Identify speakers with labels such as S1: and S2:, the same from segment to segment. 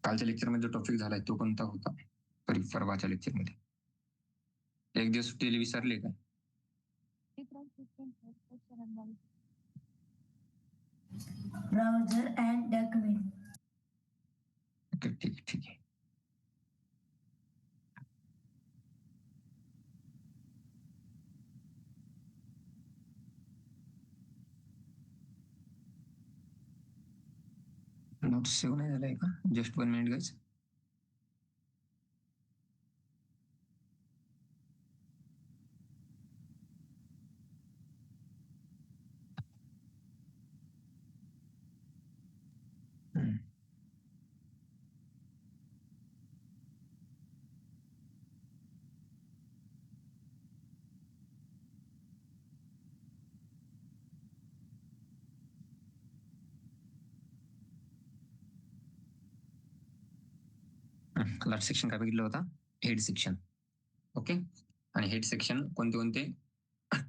S1: कालच्या लेक्चरमध्ये जो टॉपिक झालाय तो कोणता होता? सॉरी, परवाच्या लेक्चरमध्ये. एक दिवस सुट्टी विसरले काय?
S2: Browser and document.
S1: ठीक आहे. नोट सेव्ह नाही झालाय का? Just 1 minute guys. Last section काय बघितलं होता? Head section. ओके. आणि हेड सेक्शन कोणते कोणते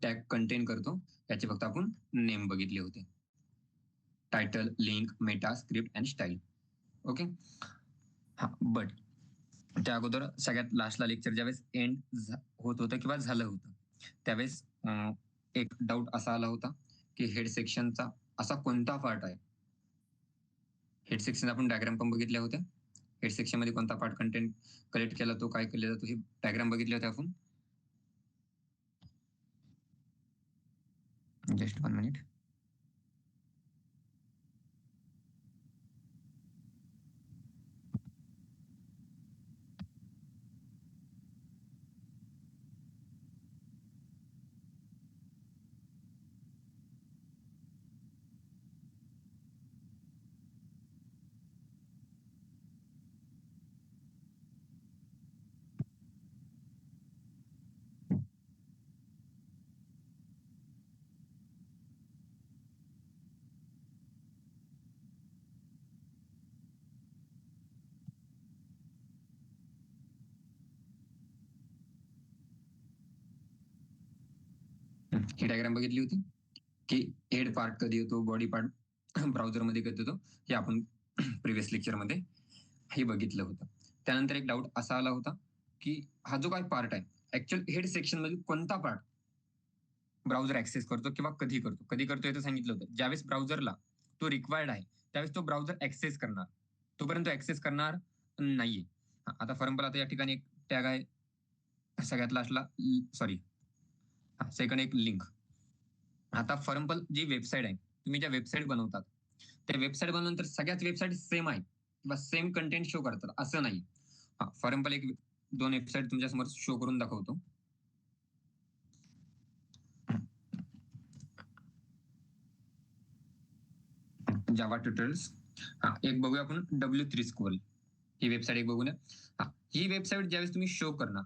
S1: टॅग कंटेन करतो याचे फक्त आपण नेम बघितले होते. Title, link, Meta, script and style. Okay. हा, बट त्या अगोदर सगळ्यात लास्टला लेक्चर ज्यावेळेस एंड होत होतं किंवा झालं होतं त्यावेळेस एक डाऊट असा आला होता की हेड सेक्शनचा असा कोणता पार्ट आहे? हेड सेक्शन आपण डायग्राम पण बघितल्या होत्या. हेड सेक्शन मध्ये कोणता पार्ट कंटेंट कलेक्ट केला तो काय केला जातो हे डायग्राम बघितले होते आपण. Just 1 minute. ही डायग्राम बघितली होती की हेड पार्ट कधी येतो, बॉडी पार्ट ब्राउझर मध्ये कधी येतो हे आपण प्रिव्हियस लेक्चर मध्ये हे बघितलं होतं. त्यानंतर एक डाऊट असा आला होता की हा जो काय पार्ट आहे ऍक्च्युअल हेड सेक्शन मध्ये कोणता पार्ट ब्राउझर ऍक्सेस करतो किंवा कधी करतो हे सांगितलं होतं. ज्यावेळेस ब्राउझरला तो रिक्वायर्ड आहे त्यावेळेस तो ब्राउझर ऍक्सेस करणार, तोपर्यंत ऍक्सेस करणार नाहीये. आता फॉर एक्झाम्पल आता या ठिकाणी एक टॅग आहे सगळ्यात लास्टला, सॉरी सेकंड एक लिंक. आता फॉर एक्झाम्पल जी वेबसाईट आहे, तुम्ही ज्या वेबसाईट बनवतात त्या वेबसाईट बनवल्यानंतर सगळ्याच वेबसाईट सेम आहे किंवा सेम कंटेंट शो करतात असं नाही. फॉर एक्झाम्पल एक 2 वेबसाईट तुमच्या समोर शो करून दाखवतो. जावा ट्युटोरियल्स. एक बघूया आपण W3 स्कूल ही वेबसाईट एक बघूया. ही वेबसाईट ज्यावेळेस तुम्ही शो करणार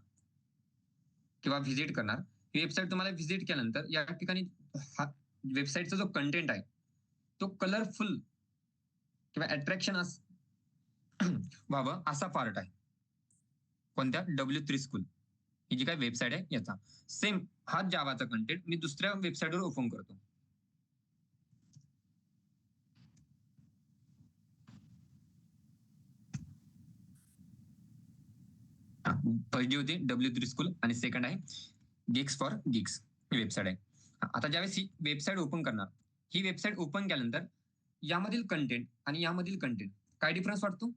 S1: किंवा व्हिजिट करणार, ही वेबसाईट तुम्हाला व्हिजिट केल्यानंतर या ठिकाणी वेबसाईटचा जो कंटेंट आहे तो कलरफुल किंवा अट्रॅक्शन व्हावं असा पार्ट आहे. कोणत्या? W3 स्कूल ही जी काय वेबसाईट आहे याचा सेम हा जावाचा कंटेंट मी दुसऱ्या वेबसाईटवर ओपन करतो. पहिली होती W3 स्कूल आणि सेकंड आहे gigs for gigs he website आहे. आता ज्यावेळेस ही वेबसाईट ओपन करणार, ही वेबसाईट ओपन केल्यानंतर यामधील कंटेंट आणि यामधील कंटेंट काय डिफरन्स वाटतो?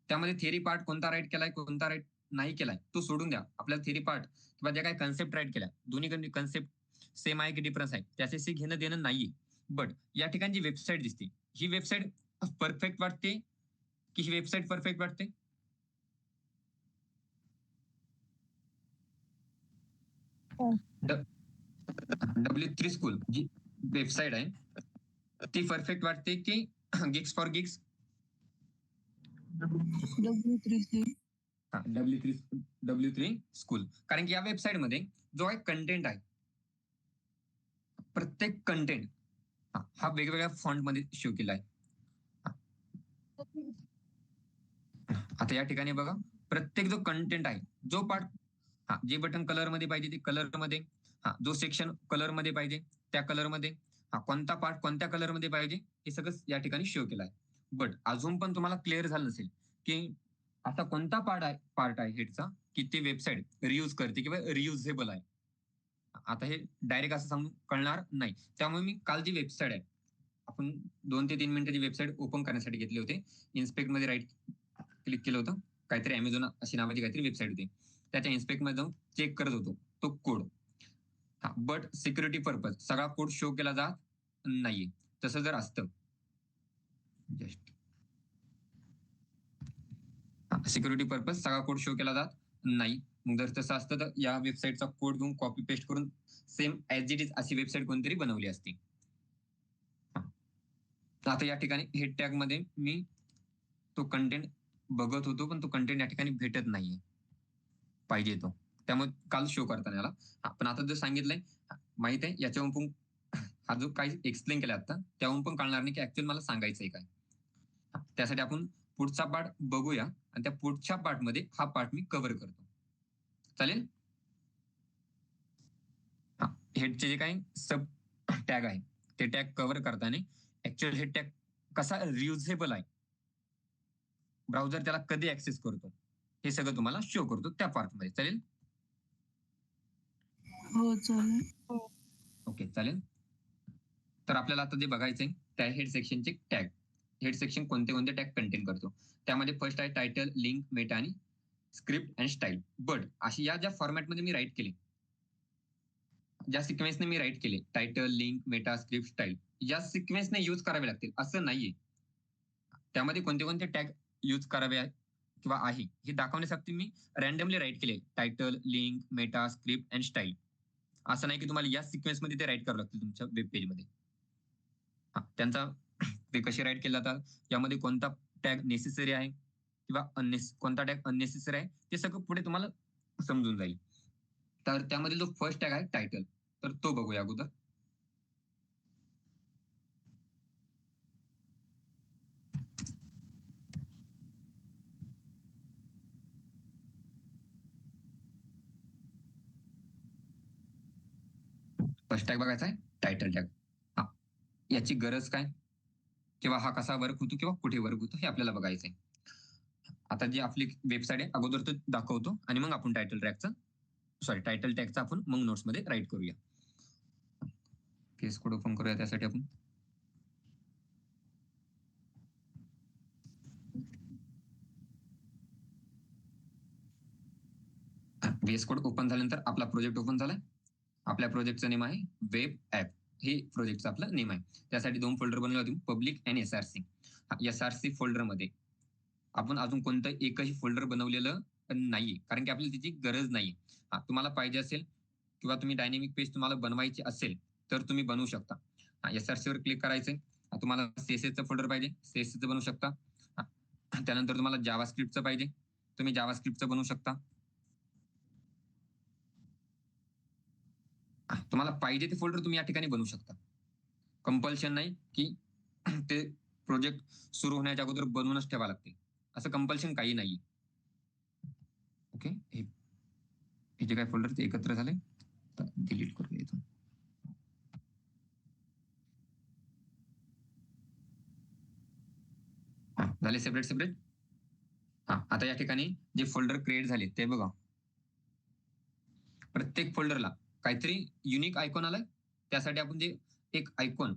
S1: त्यामध्ये थेरी पार्ट कोणता राईट केलाय, कोणता राईट नाही केलाय तो सोडून द्या. आपल्याला थेरी पार्ट किंवा ज्या काही कन्सेप्ट राईट केल्या दोन्ही कन्सेप्ट सेम आहे की डिफरन्स आहे त्याच्याशी घेणं देणं नाहीये. बट या ठिकाणी जी वेबसाईट दिसते ही वेबसाईट परफेक्ट वाटते की ही वेबसाईट परफेक्ट वाटते? W3 स्कूल जी वेबसाईट आहे ती परफेक्ट वाटते की gigs for gigs? W3 school. कारण की या वेबसाईट मध्ये जो आहे कंटेंट आहे प्रत्येक कंटेंट हा वेगवेगळ्या फॉन्ट मध्ये शो केला आहे. आता या ठिकाणी बघा प्रत्येक जो कंटेंट आहे जो पार्ट जे बटन कलर मध्ये पाहिजे ते कलर मध्ये, जो सेक्शन कलर मध्ये पाहिजे त्या कलर मध्ये, कोणता पार्ट कोणत्या कलर मध्ये पाहिजे हे सगळं या ठिकाणी शो केला आहे. बट अजून पण तुम्हाला क्लिअर झालं नसेल की असा कोणता पार्ट आहे हेडचा की ते वेबसाईट रियूज करते किंवा रियुजेबल आहे. आता हे डायरेक्ट असं सांगून कळणार नाही. त्यामुळे मी काल जी वेबसाईट आहे, आपण 2 ते 3 मिनिटाची वेबसाईट ओपन करण्यासाठी घेतले होते. इन्स्पेक्टमध्ये राईट क्लिक केलं होतं. काहीतरी Amazon अशी नावाची काहीतरी वेबसाईट होती. त्याच्या इन्स्पेक्टमध्ये जाऊन चेक करत होतो तो कोड. बट सिक्युरिटी पर्पज सगळा कोड शो केला जात नाहीये. तसं जर असतं जस्ट सिक्युरिटी पर्पज सगळा कोड शो केला जात नाही. मग जर तसं असतं तर या वेबसाईटचा कोड घेऊन कॉपी पेस्ट करून सेम ॲज इट इज अशी वेबसाईट कोणतरी बनवली असती. आता या ठिकाणी हेड टॅग मध्ये मी तो कंटेंट बघत होतो, पण तो कंटेंट या ठिकाणी भेटत नाहीये पाहिजे तो. त्यामुळे काल शो करताना याला पण आता जर सांगितलंय माहित आहे याच्यावरून पण हा जो काही एक्सप्लेन केला आता त्याहून पण कळणार नाही की ऍक्च्युअली मला सांगायचंय काय. त्यासाठी आपण पुढचा पार्ट बघूया आणि त्या पुढच्या पार्ट मध्ये हा पार्ट मी कव्हर करतो. चालेल. हेडचे जे काही सब टॅग आहे ते टॅग कव्हर करताना ऍक्च्युअल हेड टॅग कसा रियुजेबल आहे, ब्राउझर त्याला कधी ऍक्सेस करतो, हे सगळं तुम्हाला शो करतो त्या पार्ट मध्ये. चालेल.
S2: हो चालेल.
S1: ओके चालेल. तर आपल्याला आता जे बघायचंय त्या हेड सेक्शनचे टॅग. हेड सेक्शन कोणते कोणते टॅग कंटेन करतो. त्यामध्ये फर्स्ट आहे टायटल, लिंक, मेटा आणि स्क्रिप्ट अँड स्टाईल. बट अशी या ज्या फॉर्मॅटमध्ये मी राईट केले, ज्या सिक्वेन्सने मी राईट केले title, link, Meta, script, style, या सिक्वेन्सने यूज करावे लागतील असं नाहीये. त्यामध्ये कोणते कोणते टॅग यूज करावे किंवा आहे हे दाखवण्यासाठी मी रॅन्डमली राईट केले title, link, Meta, script and style. असं नाही की तुम्हाला या सिक्वेन्समध्ये ते राईट करावं लागतील तुमच्या वेब पेजमध्ये. त्यांचा ते कसे राईट केले जातात, यामध्ये कोणता टॅग नेसेसरी आहे किंवा कोणता टॅग अननेसेसरी आहे ते सगळं पुढे तुम्हाला समजून जाईल. तर त्यामध्ये जो फर्स्ट टॅग आहे टायटल, तर तो बघूया अगोदर. फर्स्ट टॅग बघायचा आहे टायटल टॅग. याची गरज काय किंवा हा कसा वर्क होतो किंवा कुठे वर्क होतो हे आपल्याला बघायचंय. आता जी आपली वेबसाईट आहे अगोदर तो दाखवतो आणि मग आपण टायटल टॅगचा आपण मग नोट्समध्ये राईट करूया. केस कोड ओपन करूया त्यासाठी आपण. व्हीएस कोड ओपन झाल्यानंतर आपला प्रोजेक्ट ओपन झालाय. आपल्या प्रोजेक्टचं नेम आहे वेब ऍप. हे प्रोजेक्टचं आपलं नेम आहे. त्यासाठी 2 फोल्डर बनवले होते, पब्लिक अँड एसआरसी. एसआरसी फोल्डरमध्ये आपण अजून कोणतं एकही फोल्डर बनवलेलं नाहीये, कारण की आपल्याला त्याची गरज नाही. तुम्हाला पाहिजे असेल किंवा तुम्ही डायनेमिक पेज तुम्हाला बनवायची असेल तर तुम्ही बनवू शकता. एसआरसी वर क्लिक करायचंय. तुम्हाला सीएसएसचं फोल्डर पाहिजे, सीएसएसचं बनवू शकता. त्यानंतर तुम्हाला जावास्क्रिप्टचं पाहिजे, तुम्ही जावास्क्रिप्टचं बनवू शकता. तुम्हाला पाहिजे ते फोल्डर तुम्ही या ठिकाणी बनवू शकता. कंपल्शन नाही की ते प्रोजेक्ट सुरू होण्याच्या अगोदर बनवूनच ठेवा लागते, असं कंपल्शन काही नाही. ओके. हे जे काय फोल्डर ते एकत्र झाले डिलीट करूया इथून. झाले सेपरेट सेपरेट. आता या ठिकाणी जे फोल्डर क्रिएट झाले ते बघा. प्रत्येक फोल्डरला काहीतरी युनिक आयकॉन आलाय. त्यासाठी आपण जे एक आयकॉन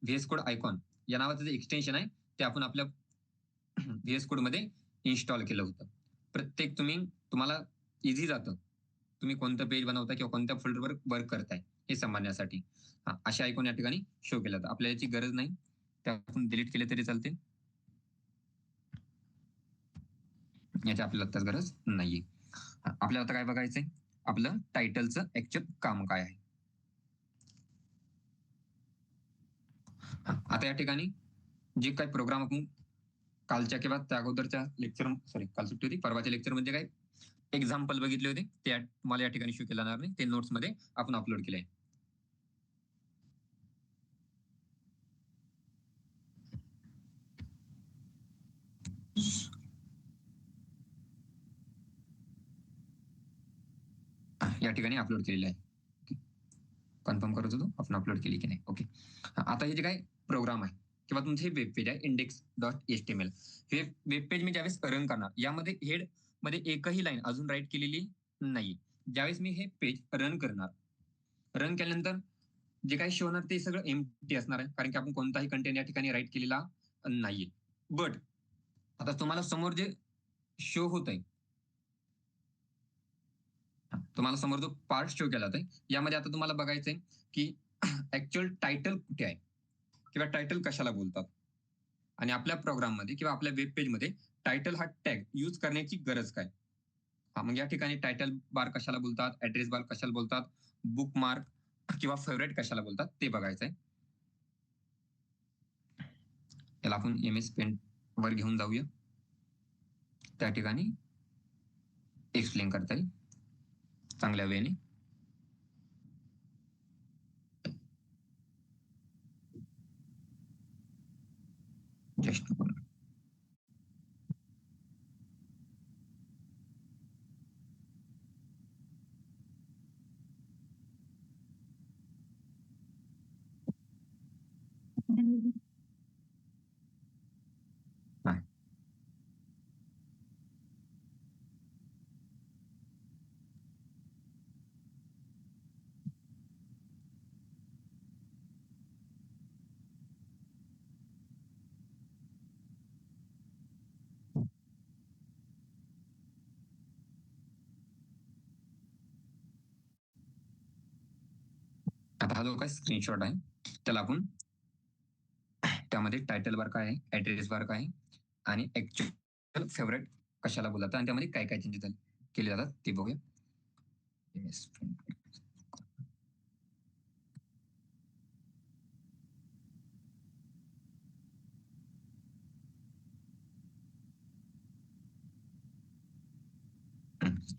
S1: व्हीएस कोड आयकॉन या नावाचं जे एक्सटेन्शन आहे ते आपण आपल्या व्हीएस कोड मध्ये इन्स्टॉल केलं होतं. प्रत्येक तुम्हाला इझी जातं तुम्ही कोणतं पेज बनवताय किंवा कोणत्या फोल्डरवर वर्क करताय हे समजण्यासाठी. अशा आयकॉन या ठिकाणी शो केला जातं. आपल्याला याची गरज नाही, त्या आपण डिलीट केले तरी चालते. याची आपल्याला आत्ताच गरज नाहीये. आपल्याला आता काय बघायचंय, आपलं टायटलचं ऍक्च्युअल काम काय आहे. आता या ठिकाणी जे काही प्रोग्राम आपण कालच्या किंवा त्या अगोदरच्या काल सुट्टी होती, परवाच्या लेक्चरमध्ये काय एक्झाम्पल बघितले होते ते तुम्हाला या ठिकाणी शो केला जाणार नाही, ते नोट्समध्ये आपण अपलोड केले. या ठिकाणी अपलोड केलेले आहे. कन्फर्म करत होतो आपण अपलोड केली की नाही. ओके. आता हे जे काय प्रोग्राम आहे किंवा तुमचं हे वेब पेज आहे index.html. हे वेब पेज मी ज्यावेळेस रन करणार, यामध्ये हेड मध्ये एकही लाईन अजून राईट केलेली नाही. ज्यावेळेस मी हे पेज रन करणार, रन केल्यानंतर जे काही शो होणार ते सगळं एम्प्टी असणार आहे, कारण की आपण कोणताही कंटेंट या ठिकाणी राईट केलेला नाहीये. बट आता तुम्हाला समोर जे शो होत आहे, तुम्हाला समोर जो पार्ट शो केला जातोय, यामध्ये आता तुम्हाला बघायचंय की ऍक्च्युअल टायटल कुठे आहे किंवा टायटल कशाला बोलतात. आणि आपल्या प्रोग्राममध्ये किंवा आपल्या वेब पेजमध्ये टायटल हा टॅग यूज करण्याची गरज काय. मग या ठिकाणी टायटल बार कशाला बोलतात, ऍड्रेस बार कशाला बोलतात, बुक मार्क किंवा फेवरेट कशाला बोलतात ते बघायचंय. त्याला आपण MS पेंट वर घेऊन जाऊया, त्या ठिकाणी एक्सप्लेन करता येईल चांगल्या वेळेने. जस्ट आता हा जो काही स्क्रीनशॉट आहे, त्याला आपण त्यामध्ये टायटल बार काय आहे, ऍड्रेस बार काय आहे आणि ऍक्च्युअल फेवरेट कशाला बोलतात आणि त्यामध्ये काय काय चेंजेस केले जातात ते बघूया.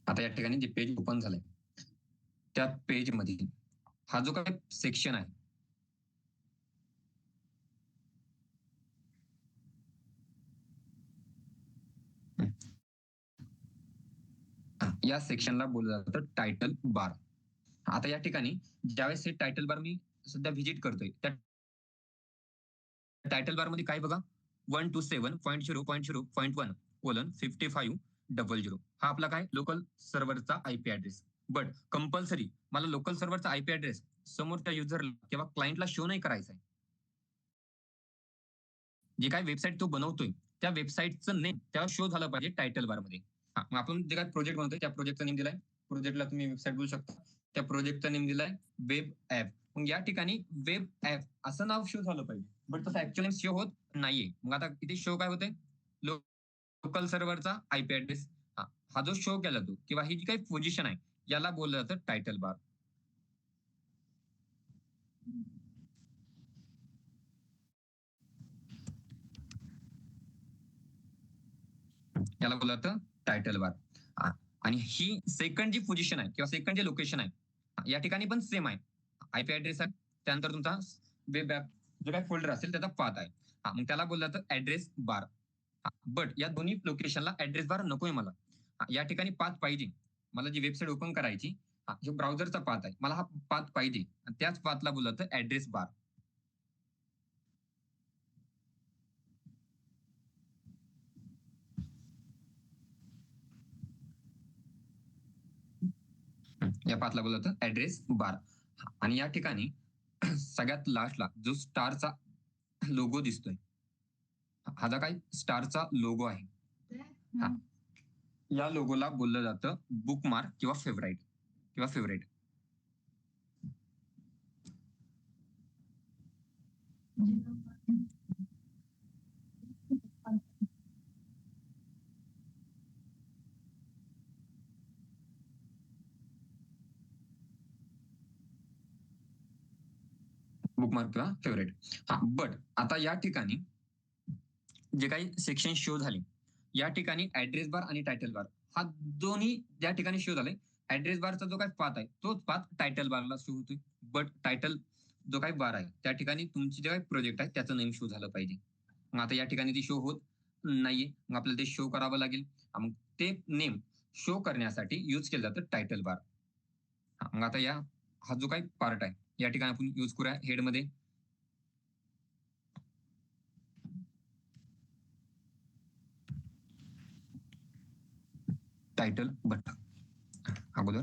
S1: आता या ठिकाणी जे पेज ओपन झालंय, त्या पेज मध्ये हा जो काही सेक्शन आहे, या सेक्शनला बोललं जातं टायटल बार. आता या ठिकाणी ज्यावेळेस हे टायटल बार मी सध्या व्हिजिट करतोय, त्या टायटल बार मध्ये काय बघा, 127.0.0.1:5500. हा आपला काय लोकल सर्व्हरचा आयपी ऍड्रेस. बट कंपल्सरी मला लोकल सर्व्हरचा आयपी ऍड्रेस समोरच्या युजरला किंवा क्लायंटला शो नाही करायचा आहे. जे काय वेबसाईट तो बनवतोय त्या वेबसाईटचं नेम त्याला शो झालं पाहिजे टायटल बार मध्ये. मग आपण जे काय प्रोजेक्ट बनवतोय त्या प्रोजेक्टचा नेम दिलाय, प्रोजेक्टला तुम्ही वेबसाईट बोलू शकता, त्या प्रोजेक्टचा नेम दिलाय वेब ऍप. मग या ठिकाणी वेब ऍप असं नाव शो झालं पाहिजे, बट तसं ऍक्च्युअली शो होत नाहीये. मग आता इथे शो काय होतंय, लोकल सर्व्हरचा आयपी ऍड्रेस. हा जो शो केला तो किंवा ही जी काही पोझिशन आहे याला बोललं जातं टायटल बार. याला बोललं जातं टायटल बार. आणि ही सेकंड जी पोझिशन आहे किंवा सेकंड जे लोकेशन आहे, या ठिकाणी पण सेम आहे, आयपी ऍड्रेस आहे, त्यानंतर तुमचा वेब ऍप जो काही फोल्डर असेल त्याचा पाथ आहे. मग त्याला बोललं जातं ऍड्रेस बार. बट या दोन्ही लोकेशनला ऍड्रेस बार नकोय मला. या ठिकाणी पाथ पाहिजे, मला जी वेबसाईट ओपन करायची, जो ब्राउझरचा पाथ आहे, मला हा पाथ पाहिजे, त्याच पाथला बोललं जातं ऍड्रेस बार. या पाथला बोललं जातं ऍड्रेस बार. आणि या ठिकाणी सगळ्यात लास्टला जो स्टारचा लोगो दिसतोय, हा जो काही स्टारचा लोगो आहे, या लोगोला बोललं जातं बुकमार्क किंवा फेवरेट. बुकमार्क किंवा फेवरेट. बट आता या ठिकाणी जे काही सेक्शन शो झाले, या ठिकाणी ऍड्रेस बार आणि टायटल बार हा दोन्ही ज्या ठिकाणी शो झाले, ऍड्रेस बारचा जो काही पाथ आहे तोच पाथ टायटल बारला शो होतोय. बट टायटल जो काही बार आहे त्या ठिकाणी तुमची जे काही प्रोजेक्ट आहे त्याचं नेम शो झालं पाहिजे. मग आता या ठिकाणी ती शो होत नाहीये, मग आपल्याला ते शो करावं लागेल. मग ते नेम शो करण्यासाठी यूज केलं जातं टायटल बार. मग आता हा जो काही पार्ट आहे या ठिकाणी आपण यूज करूया हेडमध्ये. Title button. अगोदर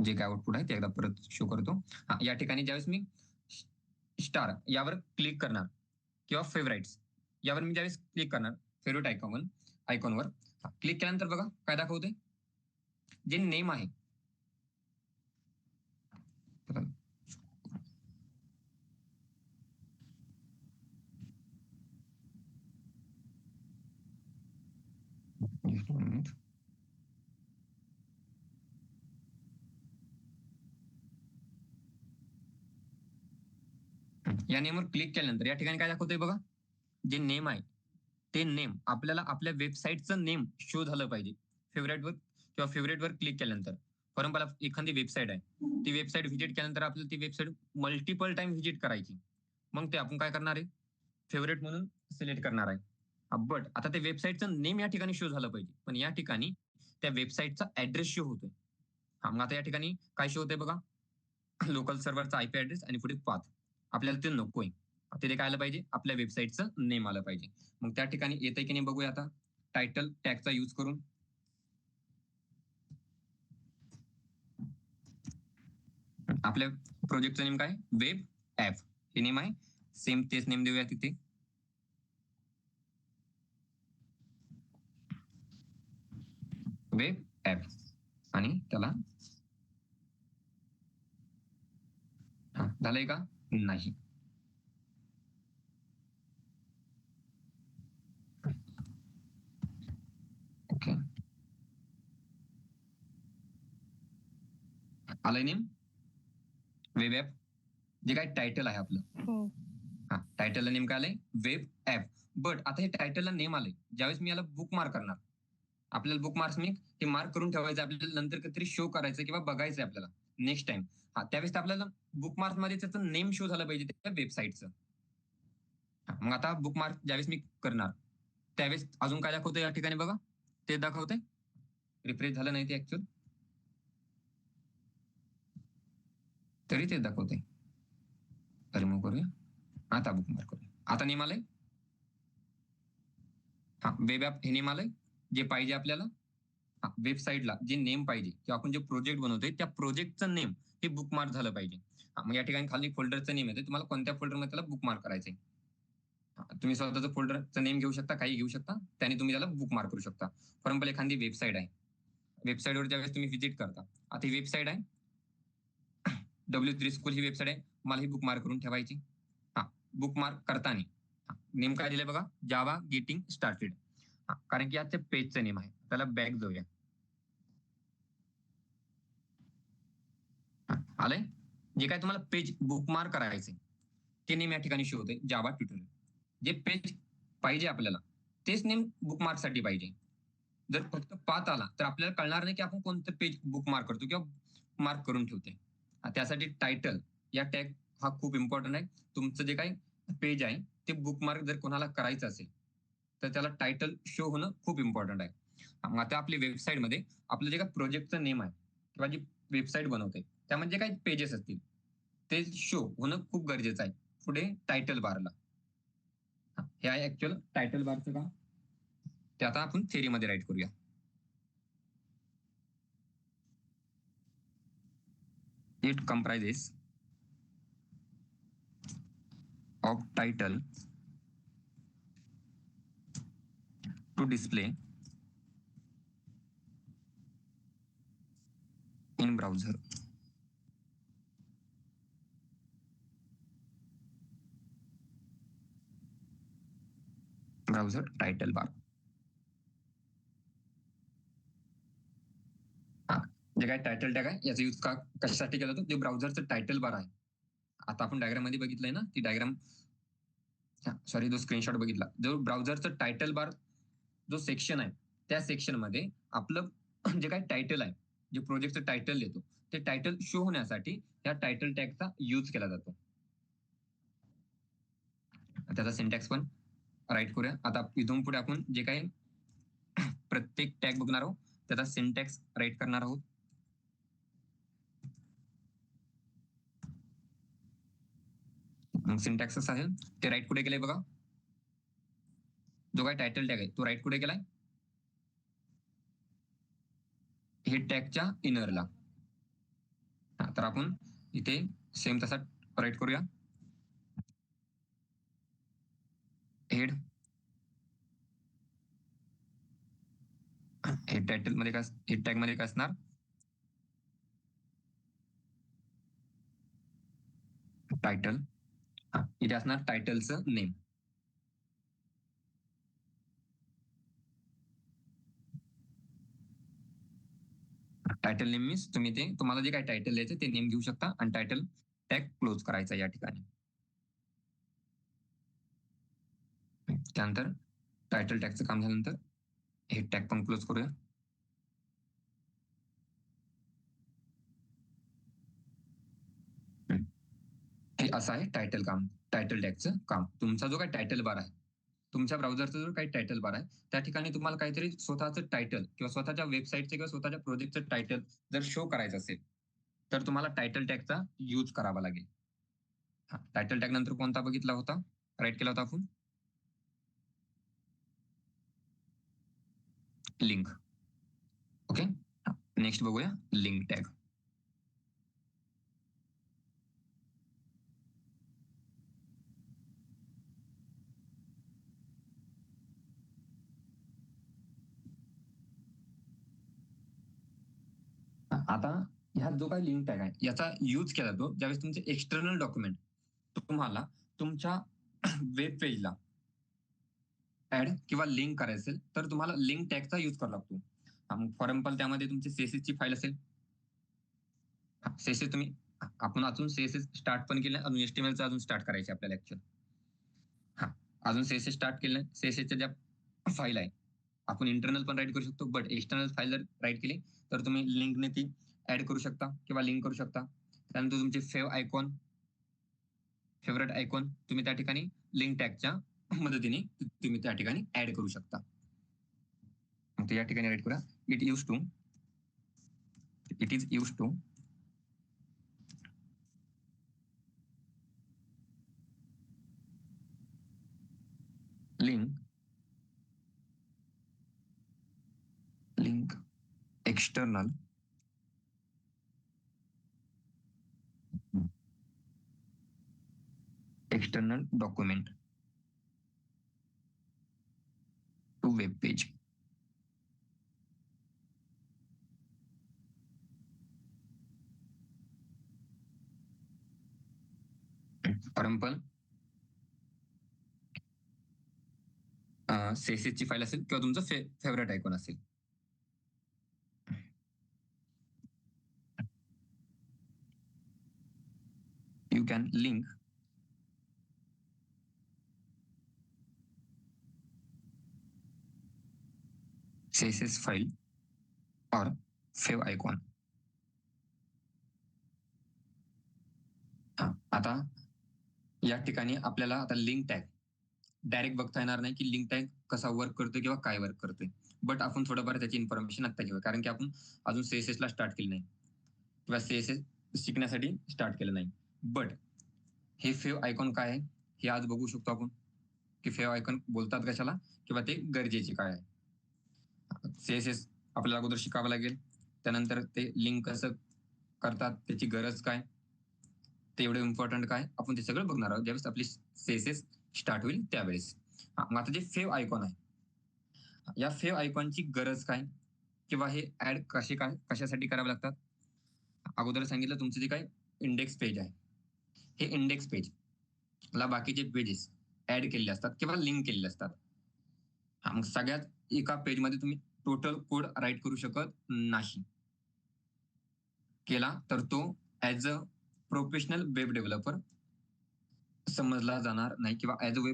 S1: जे काय आउटपुट आहे ते एकदा परत शो करतो. या ठिकाणी ज्यावेळेस मी स्टार यावर क्लिक करणार किंवा फेवराइट्स यावर मी ज्यावेळेस क्लिक करणार, फेवरेट आयकॉनवर क्लिक केल्यानंतर बघा काय दाखवते, जे नेम आहे या नेमवर क्लिक केल्यानंतर या ठिकाणी काय दाखवतंय बघा, जे नेम आहे ते नेम आपल्याला आपल्या वेबसाईटचं नेम शो झालं पाहिजे फेवरेटवर क्लिक केल्यानंतर. फॉर एक्झाम्पल एखादी वेबसाईट आहे, ती वेबसाईट व्हिजिट केल्यानंतर आपल्याला ती वेबसाईट मल्टिपल टाइम व्हिजिट करायची. मग ते आपण काय करणार आहे, फेवरेट म्हणून सिलेक्ट करणार आहे. बट आता त्या वेबसाईटचं नेम या ठिकाणी शो झालं पाहिजे, पण या ठिकाणी त्या वेबसाईटचा ऍड्रेस शो होतोय. मग आता या ठिकाणी काय शो होतंय बघा, लोकल सर्व्हरचा आयपी ऍड्रेस आणि पुढे पाथ. आपल्याला ते नकोय. तिथे काय आलं पाहिजे, आपल्या वेबसाईटचं नेम आलं पाहिजे. मग त्या ठिकाणी येतंय की नाही बघूया आता, टायटल टॅगचा यूज करून. आपल्या प्रोजेक्टचं नेम काय, वेब ऍप हे नेम आहे. सेम तेच नेम देऊया तिथे. वेब ऍप आणि त्याला झालंय का, नाही. ओके, आलंय नेम वेब ऍप. जे काय टायटल आहे आपलं, टायटलला नेम काय आलंय, वेब ऍप. बट आता हे टायटलला नेम आलंय, ज्यावेळेस मी याला बुक मार्क करणार, आपल्याला बुक मार्क्स मी हे मार्क करून ठेवायचं, आपल्याला नंतर कधीतरी शो करायचं किंवा बघायचं आपल्याला नेक्स्ट टाइम. त्यावेळेस आपल्याला बुक मार्क मध्ये त्याचं नेम शो झालं पाहिजे त्या वेबसाईटचं. मग आता बुक मार्क ज्यावेळेस मी करणार त्यावेळेस अजून काय दाखवतंय या ठिकाणी बघा, ते दाखवतंय. रिफ्रेश झालं नाही ते ऍक्च्युअल, तरी ते दाखवतंय. रिमूव्ह करूया, आता बुक मार्क करूया. आता नेम आलंय, वेब ऍप हे नेम आलंय जे पाहिजे आपल्याला. वेबसाईटला जे नेम पाहिजे किंवा आपण जे प्रोजेक्ट बनवतोय त्या प्रोजेक्टचं नेम हे बुकमार्क झालं पाहिजे. मग या ठिकाणी खाली फोल्डरचं नेम येते, तुम्हाला कोणत्या फोल्डरमध्ये त्याला बुकमार्क करायचंय. तुम्ही स्वतःचं फोल्डरचं नेम घेऊ शकता, काही घेऊ शकता, त्याने तुम्ही त्याला बुकमार्क करू शकता. फॉर एक्झाम्पल एखादी वेबसाईट आहे, वेबसाईटवर ज्यावेळेस तुम्ही व्हिजिट करता, आता ही वेबसाईट आहे W3 स्कूल ही वेबसाईट आहे, मला ही बुकमार्क करून ठेवायची. बुकमार्क करताना नेम काय दिलंय बघा, जावा गेटिंग स्टार्टेड. कारण की आजच्या पेजचं नेम आहे. त्याला बॅक जाऊया. आलंय, जे काय तुम्हाला पेज बुकमार्क करायचंय ते नेम या ठिकाणी शो होते, जावा ट्युटोरियल. जे पेज पाहिजे आपल्याला तेच नेम बुकमार्क साठी पाहिजे. जर फक्त पाथ आला तर आपल्याला कळणार नाही की आपण कोणतं पेज बुकमार्क करतो किंवा मार्क करून ठेवते. त्यासाठी टायटल या टॅग हा खूप इम्पॉर्टंट आहे. तुमचं जे काही पेज आहे ते बुकमार्क जर कोणाला करायचं असेल तर त्याला टायटल शो होणं खूप इम्पॉर्टंट आहे. आता आपली वेबसाईटमध्ये आपलं जे काही प्रोजेक्टचं नेम आहे किंवा जी वेबसाईट बनवते त्यामध्ये काही पेजेस असतील ते शो होणं खूप गरजेचं आहे. पुढे टायटल बारला हे आहे ऍक्च्युअल टायटल बारचं काम. ते आता आपण थेरीमध्ये राईट करूया. It comprises of title to display in browser. Browser title bar. जे काय टायटल टॅग आहे याचा यूज कशासाठी केला जातो, जे ब्राउझरचं टायटल बार आहे. आता आपण डायग्राम मध्ये बघितलंय ना, ती डायग्राम सॉरी जो स्क्रीनशॉट बघितला, जो ब्राउझरचं टायटल बार जो सेक्शन आहे त्या सेक्शन मध्ये आपलं जे काही टायटल आहे, जे प्रोजेक्टचं टायटल देतो ते टायटल शो होण्यासाठी या टायटल टॅगचा यूज केला जातो. त्याचा सिंटॅक्स पण राईट करूया. आता इथून पुढे आपण जे काही प्रत्येक टॅग बघणार आहोत त्याचा सिंटॅक्स राईट करणार आहोत. सिंटॅक्स असं आहे, ते राईट कुठे केलंय बघा, जो काही टायटल टॅग आहे तो राईट कुठे केलाय, हे टॅगच्या इनरला. तर आपण इथे सेम तसा राईट करूया. हेड हे टायटल मध्ये काय, हे टॅग मध्ये काय असणार, टायटल. इथे असणार टायटलचं नेम. टायटल नेम मीन्स तुम्ही ते तुम्हाला जे काही टायटल द्यायचं ते नेम घेऊ शकता आणि टायटल टॅग क्लोज करायचा या ठिकाणी. त्यानंतर टायटल टॅगचं काम झाल्यानंतर हे टॅग पण क्लोज करूया. हे असं आहे टायटल काम, टायटल टॅगचं काम. तुमचा जो काही टायटल बार आहे, तुमच्या ब्राउझरचा जो काही टायटल बार आहे, त्या ठिकाणी तुम्हाला काहीतरी स्वतःचं टायटल किंवा स्वतःच्या वेबसाईटचे किंवा स्वतःच्या प्रोजेक्टचं टायटल जर शो करायचं असेल तर तुम्हाला टायटल टॅगचा यूज करावा लागेल. टायटल टॅग नंतर कोणता बघितला होता, राईट केला होता आपण, लिंक. ओके, नेक्स्ट बघूया लिंक टॅग. आता ह्यात जो काही लिंक टॅग आहे याचा यूज केला जातो ज्यावेळेस तुमचे एक्सटर्नल डॉक्युमेंट तुम्हाला तुमच्या वेब पेजला ऍड किंवा लिंक करायचं असेल तर तुम्हाला लिंक टॅगचा यूज करावा लागतो. फॉर एक्झाम्पल त्यामध्ये तुमची सीएसएस ची फाईल असेल, सीएसएस तुम्ही, आपण अजून सीएसएस स्टार्ट पण केलं, अजून HTML अजून स्टार्ट करायचे आपल्याला ऍक्च्युअल. अजून सीएसएस स्टार्ट केलं, सीएसएसच्या ज्या फाईल आहे आपण इंटरनल पण राईट करू शकतो, बट एक्सटर्नल फाईल जर राईट केली तर तुम्ही लिंकने ती ऍड करू शकता किंवा लिंक करू शकता. त्यानंतर तुमचे फेवरेट आयकॉन तुम्ही त्या ठिकाणी लिंक टॅगच्या मदतीने तुम्ही त्या ठिकाणी ऍड करू शकता. या ठिकाणी राईट करा, it is use to link external document to web page. For example CSS ची फाईल असेल किंवा तुमचं फेवरेट आयकॉन असेल. You can link CSS file or fav icon. आता या ठिकाणी आपल्याला आता लिंक टॅग डायरेक्ट बघता येणार नाही की लिंक टॅग कसा वर्क करतोय किंवा काय वर्क करतोय, बट आपण थोडंफार त्याची इन्फॉर्मेशन आता घेऊया, कारण की आपण अजून CSS ला स्टार्ट केलं नाही किंवा CSS शिकण्यासाठी स्टार्ट केलं नाही. बट हे फेव आयकॉन काय आहे हे आज बघू शकतो आपण, की फेव आयकॉन बोलतात कशाला किंवा ते गरजेचे काय आहे. CSS आपल्याला अगोदर शिकावं लागेल, त्यानंतर ते लिंक कसं करतात, त्याची गरज काय, ते एवढं इम्पॉर्टंट काय, आपण ते सगळं बघणार आहोत ज्यावेळेस आपली CSS स्टार्ट होईल त्यावेळेस. मग आता जे फेव आयकॉन आहे, या फेव आयकॉनची गरज काय किंवा हे ऍड कशासाठी करावे लागतात. अगोदर सांगितलं तुमचं जे काय इंडेक्स पेज आहे, हे इंडेक्स पेज ला बाकीचे पेजेस ऍड केलेले असतात किंवा लिंक केलेले असतात. मग सगळ्यात एका पेजमध्ये तुम्ही टोटल कोड राईट करू शकत नाही. केला तर तो as a professional web developer समजला जाणार नाही किंवा ऍज अ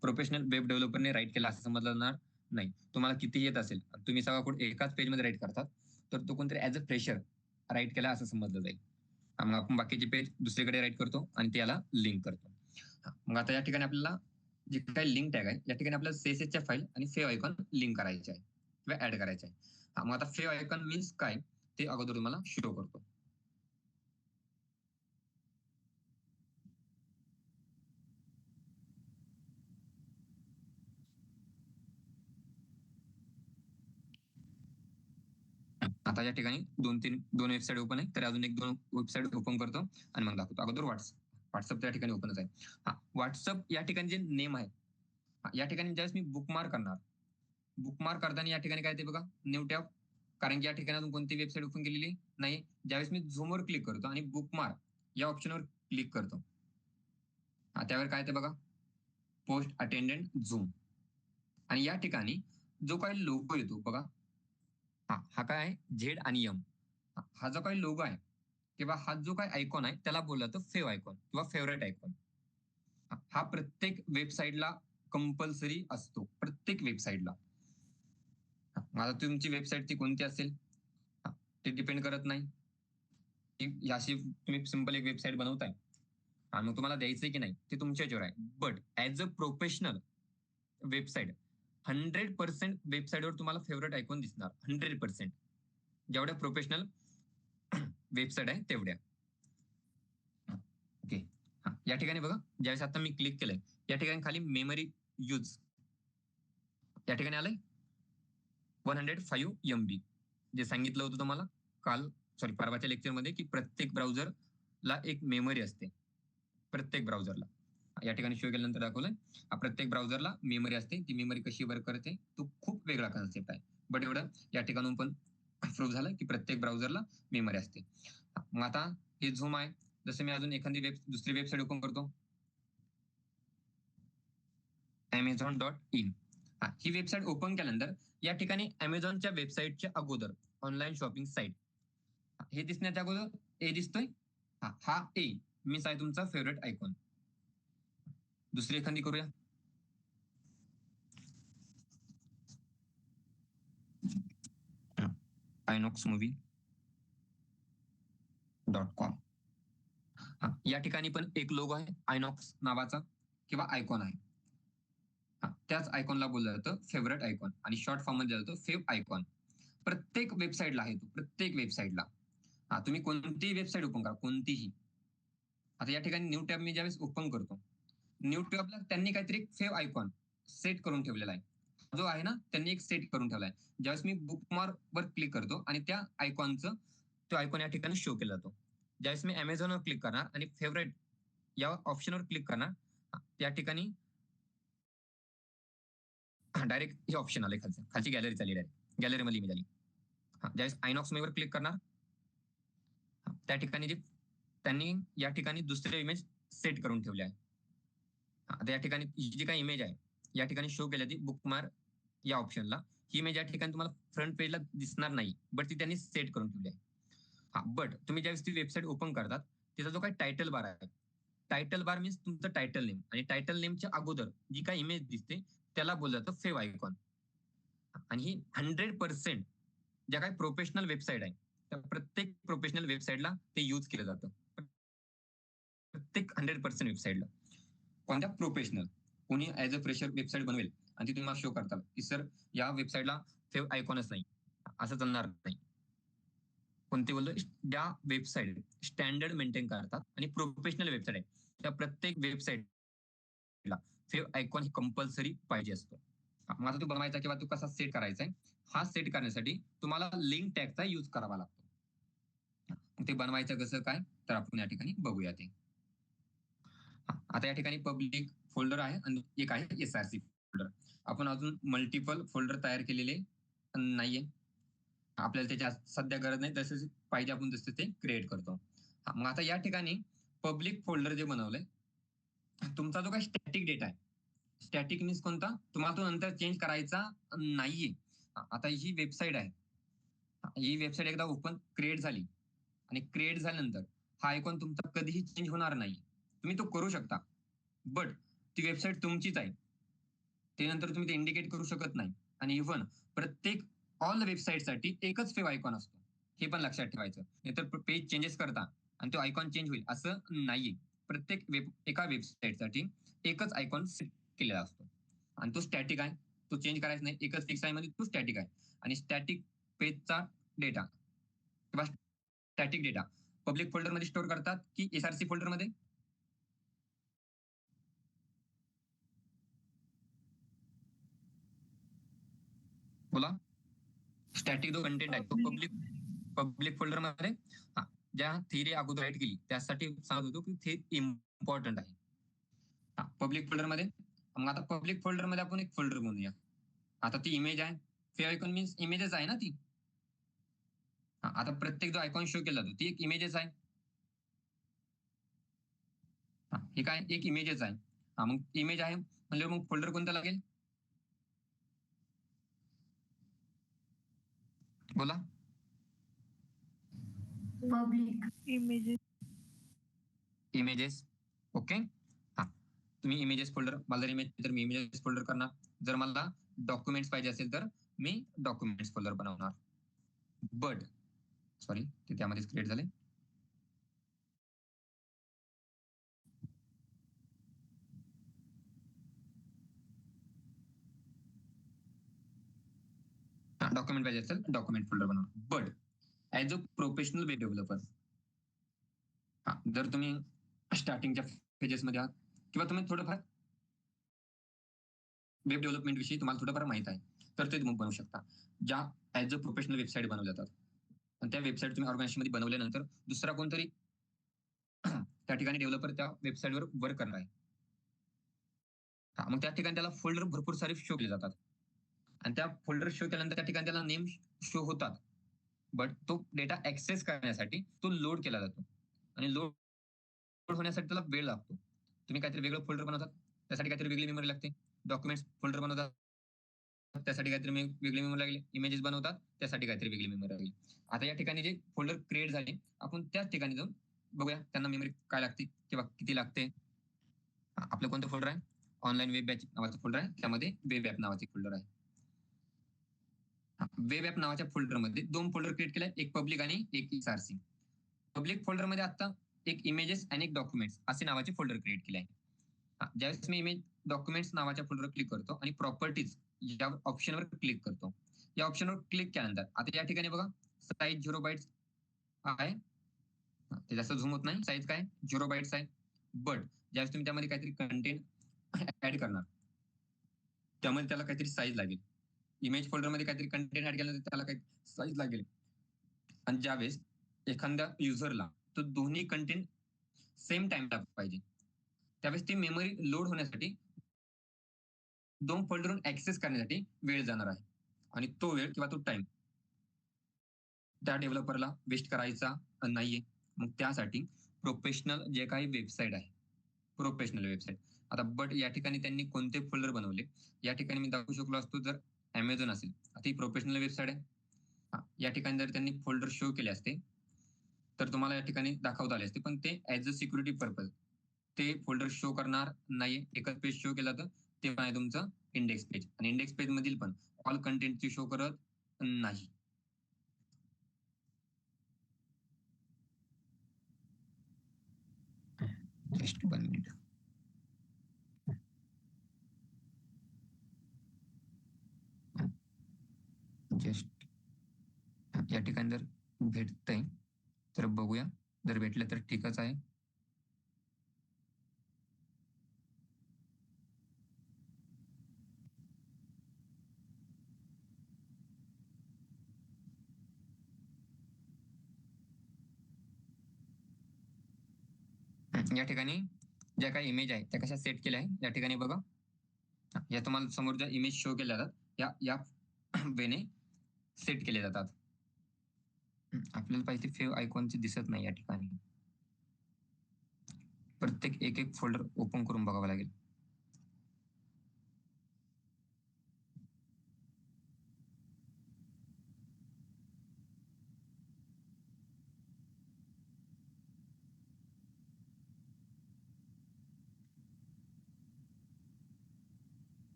S1: प्रोफेशनल वेब डेव्हलपरने राईट केला असं समजलं जाणार नाही. तुम्हाला किती येत असेल, तुम्ही सगळा कोड एकाच पेजमध्ये राईट करतात तर तो कोणतरी ऍज अ फ्रेशर राईट केला असं समजलं जाईल. मग आपण बाकीचे पेज दुसरीकडे राईट करतो आणि त्याला लिंक करतो. मग आता या ठिकाणी आपल्याला जे काही लिंक टॅग आहे या ठिकाणी आपल्याला CSSच्या फाईल आणि फेव आयकॉन लिंक करायचे आहे किंवा ऍड करायचे आहे. मग आता फेव आयकॉन मीन्स काय ते अगोदर तुम्हाला शो करतो. आता या ठिकाणी दोन वेबसाईट ओपन आहे, तर अजून 2 वेबसाईट ओपन करतो आणि मग दाखवतो. अगोदर व्हॉट्सअप त्या ठिकाणी ओपनच आहे. व्हॉट्सअप या ठिकाणी जे नेम आहे, या ठिकाणी ज्यावेळेस मी बुकमार्क करणार, बुकमार्क करताना या ठिकाणी काय ते बघा, न्यू टॅब, कारण की या ठिकाणी अजून कोणती वेबसाईट ओपन केलेली नाही. ज्यावेळेस मी झूमवर क्लिक करतो आणि बुकमार्क या ऑप्शनवर क्लिक करतो, त्यावर काय ते बघा, पोस्ट अटेंडंट झूम. आणि या ठिकाणी जो काही लोगो येतो बघा, हा काय आहे, झेड आणि एम. हा जो काही लोगो आहे किंवा हा जो काही आयकॉन आहे त्याला बोललं तर फेव आयकॉन किंवा फेवरेट आयकॉन. हा प्रत्येक वेबसाईटला कंपल्सरी असतो, प्रत्येक वेबसाईटला. आता तुमची वेबसाईट ती कोणती असेल ते डिपेंड करत नाही. याशी तुम्ही सिंपल एक वेबसाईट बनवताय आणि मग तुम्हाला द्यायचंय की नाही ते तुमच्या याच्यावर आहे. But as a professional website 100% वेबसाईटवर तुम्हाला फेवरेट आयकॉन दिसणार. 100% जेवढ्या प्रोफेशनल वेबसाईट आहे तेवढ्या. ओके. या ठिकाणी बघा, ज्यावेळेस आता मी क्लिक केलंय या ठिकाणी खाली मेमरी यूज या ठिकाणी आलंय 105 MB. जे सांगितलं होतं तुम्हाला काल, परवाच्या लेक्चरमध्ये, की प्रत्येक ब्राउझरला एक मेमरी असते. प्रत्येक ब्राउझरला या ठिकाणी शो केल्यानंतर दाखवलंय, प्रत्येक ब्राउझरला मेमरी असते. ती मेमरी कशी वर्क करते तो खूप वेगळा कन्सेप्ट आहे. बट एवढं या ठिकाणून पण प्रूव्ह झालं की प्रत्येक ब्राउझरला मेमरी असते. मग आता हे झूम आहे. जसं मी अजून एखादी दुसरी वेबसाईट ओपन करतो, Amazon.in. ही वेबसाईट ओपन केल्यानंतर या ठिकाणी अमेझॉनच्या वेबसाईटच्या अगोदर ऑनलाईन शॉपिंग साईट हे दिसण्याच्या अगोदर ए दिसतोय. हा ए मीन्स आहे तुमचा फेवरेट आयकॉन. दुसरी एखादी करूया. inoxmovie.com. या ठिकाणी पण एक लोगो आहे आयनॉक्स नावाचा किंवा आयकॉन आहे. त्याच आयकॉनला बोललं जातं फेवरेट आयकॉन आणि शॉर्ट फॉर्म मध्ये जातो फेव आयकॉन. प्रत्येक वेबसाईटला आहे तो, प्रत्येक वेबसाईटला. तुम्ही कोणतीही वेबसाईट ओपन करा, कोणतीही. आता या ठिकाणी न्यू टॅब मी ज्यावेळेस ओपन करतो, न्यू टॅबला त्यांनी काहीतरी फेव आयकॉन सेट करून ठेवलेला आहे. जो आहे ना त्यांनी एक सेट करून ठेवलाय. ज्यावेळेस मी बुकमार्क वर क्लिक करतो आणि त्या आयकॉनचं तो आयकॉन या ठिकाणी शो केला जातो. ज्यावेळेस मी अमेझॉनवर क्लिक करणार आणि फेवरेट या ऑप्शनवर क्लिक करणार, त्या ठिकाणी डायरेक्ट हे ऑप्शन आले खालची गॅलरी चालली, डायरेक्ट गॅलरीमध्ये इमेज आली. ज्यावेळेस आयनॉक्स मेवर क्लिक करणार, त्या ठिकाणी जे त्यांनी या ठिकाणी दुसरे इमेज सेट करून ठेवले आहे. आता या ठिकाणी जी काही इमेज आहे या ठिकाणी शो केली ती बुकमार्क या ऑप्शनला. ही इमेज या ठिकाणी तुम्हाला फ्रंट पेजला दिसणार नाही, बट ती त्यांनी सेट करून ठेवली आहे. बट तुम्ही ज्यावेळेस ती वेबसाईट ओपन करतात तिचा जो काही टायटल बार आहे, टायटल बार मीन्स तुमचं टायटल नेम, आणि टायटल नेमच्या अगोदर जी काही इमेज दिसते त्याला बोललं जातं फेव आयकॉन. आणि ही 100% ज्या काही प्रोफेशनल वेबसाईट आहे त्या प्रत्येक प्रोफेशनल वेबसाईटला ते यूज केलं जातं. प्रत्येक 100% वेबसाईटला. कोणत्या प्रोफेशनल कोणी ऍज अ फ्रेशर वेबसाईट बनवेल आणि ती तुम्हाला शो करतात की सर या वेबसाईटला फेव आयकॉनच नाही, असं चालणार नाही. कोणते बोलतो, ज्या वेबसाईट स्टँडर्ड मेंटेन करतात आणि प्रोफेशनल वेबसाईट आहे त्या प्रत्येक वेबसाईटला फेव आयकॉन ही कंपल्सरी पाहिजे असतो. मग आता तो बनवायचा किंवा तो कसा सेट करायचा आहे, हा सेट करण्यासाठी तुम्हाला लिंक टॅगचा यूज करावा लागतो. ते बनवायचं कसं काय तर आपण या ठिकाणी बघूया ते. आता या ठिकाणी पब्लिक फोल्डर आहे आणि एक आहे एसआरसी फोल्डर. आपण अजून मल्टिपल फोल्डर तयार केलेले नाहीये, आपल्याला त्याची सध्या गरज नाही, तसंच पाहिजे आपण तसं ते क्रिएट करतो. मग आता या ठिकाणी पब्लिक फोल्डर जे बनवलंय, तुमचा जो काही स्टॅटिक डेटा आहे, स्टॅटिक मीन्स कोणता, तुम्हाला तो नंतर चेंज करायचा नाहीये. आता ही वेबसाईट आहे, ही वेबसाईट एकदा ओपन क्रिएट झाली आणि क्रिएट झाल्यानंतर हा आयकॉन तुमचा कधीही चेंज होणार नाही. तुम्ही तो करू शकता, बट ती वेबसाईट तुमचीच आहे, ते नंतर तुम्ही ते इंडिकेट करू शकत नाही. आणि इव्हन प्रत्येक ऑल वेबसाईटसाठी एकच फेव आयकॉन असतो, हे पण लक्षात ठेवायचं. नाहीतर पेज चेंजेस करता आणि तो आयकॉन चेंज होईल असं नाहीये. प्रत्येक एका वेबसाईटसाठी एकच आयकॉन सेट केलेला असतो आणि तो स्टॅटिक आहे, तो चेंज करायचा नाही. एकच फिक्स आहे मध्ये तो स्टॅटिक आहे. आणि स्टॅटिक पेजचा डेटा किंवा स्टॅटिक डेटा पब्लिक फोल्डर मध्ये स्टोअर करतात की एसआरसी फोल्डर मध्ये? बोला. स्टॅटिक जो कंटेंट आहे तो पब्लिक पब्लिक फोल्डर मध्ये ज्या थिअरी अगोदर राईट केली त्यासाठी सांगत होतो की ते इम्पॉर्टंट आहे. पब्लिक फोल्डर मध्ये मग आता पब्लिक फोल्डर मध्ये आपण एक फोल्डर बनवूया. आता ती इमेज आहे, फेव मीन्स इमेजेस आहे ना ती. आता प्रत्येक जो आयकॉन शो केला जातो ती एक इमेजेस आहे. हे काय एक इमेजेस आहे. मग इमेज आहे म्हणजे मग फोल्डर कोणता लागेल बोला.
S2: Public
S3: images.
S1: इमेजेस. ओके. तुम्ही इमेजेस फोल्डर, मला इमेज तर मी इमेजेस फोल्डर करणार. जर मला डॉक्युमेंट्स पाहिजे असेल तर मी डॉक्युमेंट्स फोल्डर बनवणार. बट सॉरी ते त्यामध्येच क्रिएट झाले. डॉक्युमेंट पाहिजे असेल डॉक्युमेंट फोल्डर बनवणार. But as a professional web developer जर तुम्ही स्टार्टिंगच्या फेजेसमध्ये आहात किंवा तुम्ही थोडंफार वेब डेव्हलपमेंट विषयी तुम्हाला थोडंफार माहित आहे तर ते तुम्ही बनवू शकता. ज्या ऍज अ प्रोफेशनल वेबसाईट बनवल्या जातात आणि त्या वेबसाईट तुम्ही ऑर्गनायझेशनमध्ये बनवल्यानंतर दुसरा कोणतरी त्या ठिकाणी डेव्हलपर त्या वेबसाईटवर वर्क करणार आहे. मग त्या ठिकाणी त्याला फोल्डर भरपूर सारे शो केले जातात आणि त्या फोल्डर शो केल्यानंतर त्या ठिकाणी त्याला नेम शो होतात. बट तो डेटा ऍक्सेस करण्यासाठी तो लोड केला जातो आणि लोड होण्यासाठी त्याला वेळ लागतो. तुम्ही काहीतरी वेगळं फोल्डर बनवतात त्यासाठी काहीतरी वेगळी मेमरी लागते. डॉक्युमेंट्स फोल्डर बनवतात त्यासाठी काहीतरी वेगळी मेमरी लागली. इमेजेस बनवतात त्यासाठी काहीतरी वेगळी मेमरी लागली. आता या ठिकाणी जे फोल्डर क्रिएट झाले आपण त्याच ठिकाणी जाऊन बघूया त्यांना मेमरी काय लागते किंवा किती लागते. आपलं कोणतं फोल्डर आहे, ऑनलाईन वेब बॅच नावाचं फोल्डर आहे, त्यामध्ये वेब ऍप नावाचे फोल्डर आहे. वेब ऍप नावाच्या फोल्डरमध्ये 2 फोल्डर क्रिएट केले, एक पब्लिक आणि एक SRC. पब्लिक फोल्डरमध्ये आता एक इमेजेस आणि एक डॉक्युमेंट्स असे नावाचे फोल्डर क्रिएट केले आहे. ज्यावेळेस मी इमेज डॉक्युमेंट्स नावाच्या फोल्डरवर क्लिक करतो आणि प्रॉपर्टीज या ऑप्शनवर क्लिक करतो. या ऑप्शनवर क्लिक केल्यानंतर आता या ठिकाणी बघा साईज 0 बाईट्स आहे. ते जास्त झूम होत नाही. साईज काय 0 बाईट्स आहे. बट ज्यावेळेस तुम्ही त्यामध्ये काहीतरी कंटेंट ऍड करणार त्यामध्ये त्याला काहीतरी साईज लागेल. इमेज फोल्डरमध्ये काहीतरी कंटेंट ऍड केल्यानंतर त्याला काही साईज लागेल. आणि ज्यावेळेस एखाद्या युजरला तो दोन्ही कंटेंट सेम टाइमला पाहिजे त्यावेळेस ती मेमरी लोड होण्यासाठी 2 फोल्डरवरून ऍक्सेस करण्यासाठी वेळ जाणार आहे आणि तो वेळ किंवा तो टाइम त्या डेव्हलपरला वेस्ट करायचा नाहीये. मग त्यासाठी प्रोफेशनल जे काही वेबसाईट आहे, प्रोफेशनल वेबसाईट. आता बट या ठिकाणी त्यांनी कोणते फोल्डर बनवले या ठिकाणी मी दाखवू शकलो असतो. जर अमेझॉन असेल आता ही प्रोफेशनल वेबसाईट आहे. या ठिकाणी जर त्यांनी फोल्डर शो केले असते तर तुम्हाला या ठिकाणी दाखवता आले असते, पण ते ऍज अ सिक्युरिटी पर्पज ते फोल्डर शो करणार नाही. एकच पेज शो केला तर ते आहे तुमचं इंडेक्स पेज आणि इंडेक्स पेज मधील पण ऑल कंटेंटची शो करत नाही. Just 1 minute. जस्ट या ठिकाणी जर भेटतंय तर बघूया. जर भेटलं तर ठीकच आहे. या ठिकाणी ज्या काही इमेज आहे त्या कशा सेट केल्या आहे या ठिकाणी बघा. या तुम्हाला समोर ज्या इमेज शो केल्या जातात या वेने सेट केले जातात. आपल्याला पाहिजे फेव आयकॉनचे दिसत नाही या ठिकाणी. प्रत्येक एक फोल्डर ओपन करून बघावं लागेल.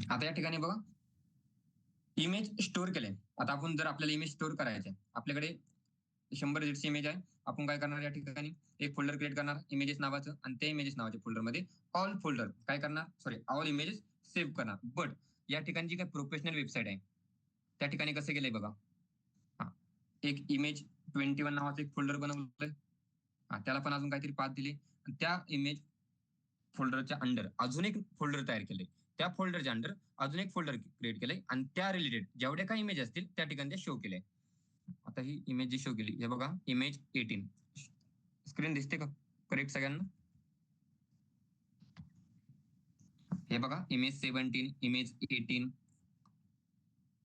S1: आता या ठिकाणी बघा इमेज स्टोअर केले. आता आपण जर आपल्याला इमेज स्टोअर करायचे आपल्याकडे 100 डिजिटची इमेज आहे. आपण काय करणार या ठिकाणी एक फोल्डर क्रिएट करणार इमेजेस नावाचं आणि त्या इमेजेस नावाच्या फोल्डरमध्ये ऑल फोल्डर काय करणार सॉरी ऑल इमेजेस सेव्ह करणार. बट या ठिकाणी जी काही प्रोफेशनल वेबसाईट आहे त्या ठिकाणी कसं केलंय बघा. एक इमेज 21 नावाचं एक फोल्डर बनवलंय. त्याला पण अजून काहीतरी पाथ दिले आणि त्या इमेज फोल्डरच्या अंडर अजून एक फोल्डर तयार केले. त्या फोल्डरच्या अंडर अजून एक फोल्डर क्रिएट केलंय आणि त्या रिलेटेड जेवढे काही इमेज असतील त्या ठिकाणी ते शो केले. आता आता ही इमेज जी शो केली, हे बघा इमेज 18. स्क्रीन दिसते का करेक्ट सगळ्यांना? हे बघा इमेज 17, इमेज 18,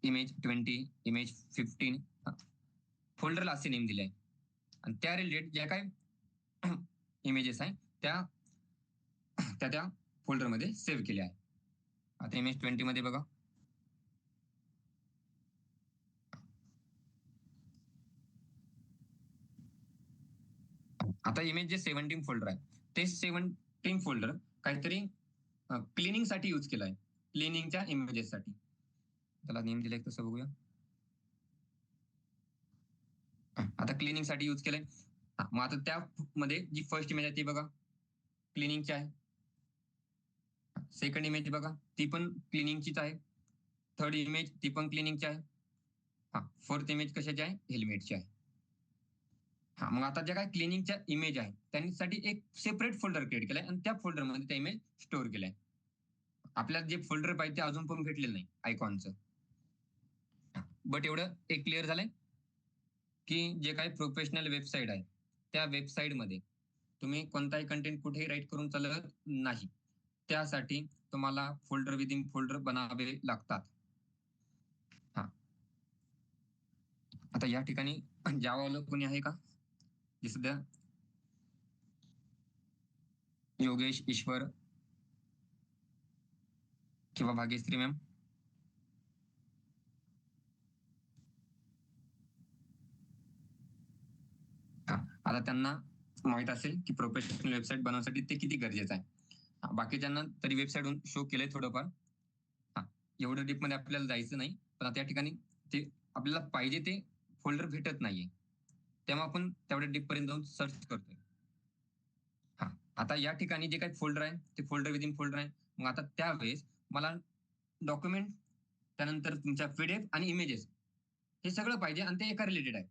S1: इमेज 20, इमेज 15. फोल्डरला असे नेम दिले आहे आणि त्या रिलेटेड ज्या काय इमेजेस आहे त्या फोल्डरमध्ये सेव्ह केल्या आहे. आता इमेज 20 मध्ये बघा, आता इमेज जे 17 फोल्डर आहे ते 17 फोल्डर काहीतरी क्लिनिंग साठी यूज केलं आहे, क्लिनिंगच्या इमेजेस साठी. त्याला नेम दिलाय तसं बघूया. आता क्लिनिंग साठी यूज केलंय. मग आता त्यामध्ये जी फर्स्ट इमेज आहे ती बघा क्लिनिंगची आहे. सेकंड इमेज बघा ती पण क्लिनिंगचीच आहे. थर्ड इमेज ती पण क्लिनिंगची आहे. फोर्थ इमेज कशाची आहे? हेल्मेटची आहे. मग आता ज्या काय क्लिनिंगच्या इमेज आहे त्यांच्यासाठी एक सेपरेट फोल्डर क्रिएट केलाय आणि त्या फोल्डरमध्ये त्या इमेज स्टोअर केलाय. आपल्याला जे फोल्डर पाहिजे ते अजून पण भेटलेलं नाही आयकॉनचं. बट एवढं एक क्लिअर झालंय की जे काही प्रोफेशनल वेबसाईट आहे त्या वेबसाईटमध्ये तुम्ही कोणताही कंटेंट कुठेही राईट करून चालत नाही. त्यासाठी तुम्हाला फोल्डर विदिन फोल्डर बनावे लागतात. आता या ठिकाणी जावावालं कोणी आहे का? जे सध्या योगेश, ईश्वर किंवा भाग्यश्री मॅम. आता त्यांना माहित असेल की प्रोफेशनल वेबसाईट बनवण्यासाठी ते किती गरजेचं आहे. बाकीच्यांना तरी वेबसाईट शो केलंय थोडंफार. एवढं डीप मध्ये आपल्याला जायचं नाही, पण आता या ठिकाणी ते आपल्याला पाहिजे ते फोल्डर भेटत नाहीये, तेव्हा आपण तेवढ्या डीप पर्यंत जाऊन सर्च करतोय. आता या ठिकाणी जे काही फोल्डर आहे ते फोल्डर विदिन फोल्डर आहे. मग आता त्यावेळेस मला डॉक्युमेंट, त्यानंतर तुमच्या पीडीएफ आणि इमेजेस हे सगळं पाहिजे आणि ते एका रिलेटेड आहे.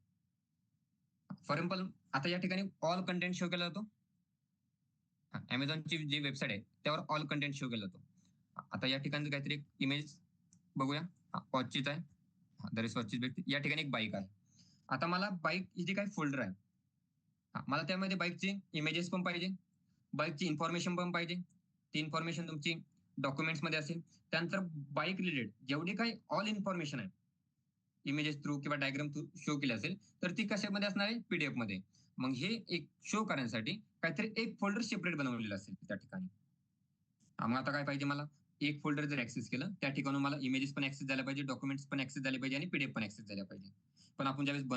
S1: फॉर एक्झाम्पल आता या ठिकाणी ऑल कंटेंट शो केला जातो. अमेझॉनची जी वेबसाईट आहे त्यावर ऑल कंटेंट शो केला जातो. आता या ठिकाणी काहीतरी इमेज बघूया. वॉचचीच आहे. दरेस वॉचचीच भेटते. या ठिकाणी एक बाईक आहे. आता मला बाईक ही जी काही फोल्डर आहे, मला त्यामध्ये बाईकची इमेजेस पण पाहिजे, बाईकची इन्फॉर्मेशन पण पाहिजे. ती इन्फॉर्मेशन तुमची डॉक्युमेंट्स मध्ये असेल. त्यानंतर बाईक रिलेटेड जेवढी काही ऑल इन्फॉर्मेशन आहे इमेजेस थ्रू किंवा डायग्राम थ्रू शो केली असेल तर ती कशामध्ये असणार आहे? पीडीएफ मध्ये. मग हे एक शो करण्यासाठी काहीतरी एक फोल्डर सेपरेट बनवलेलं असेल त्या ठिकाणी. मग आता काय पाहिजे मला? एक फोल्डर जर ऍक्सेस केलं त्या ठिकाणी मला इमेजेस पण ऍक्सेस झाल्या पाहिजे, डॉक्युमेंट्स पण ऍक्सेस झाले पाहिजे आणि पीडीएफ पण ऍक्सेस झाल्या पाहिजे. पण आपण ज्यावेळेस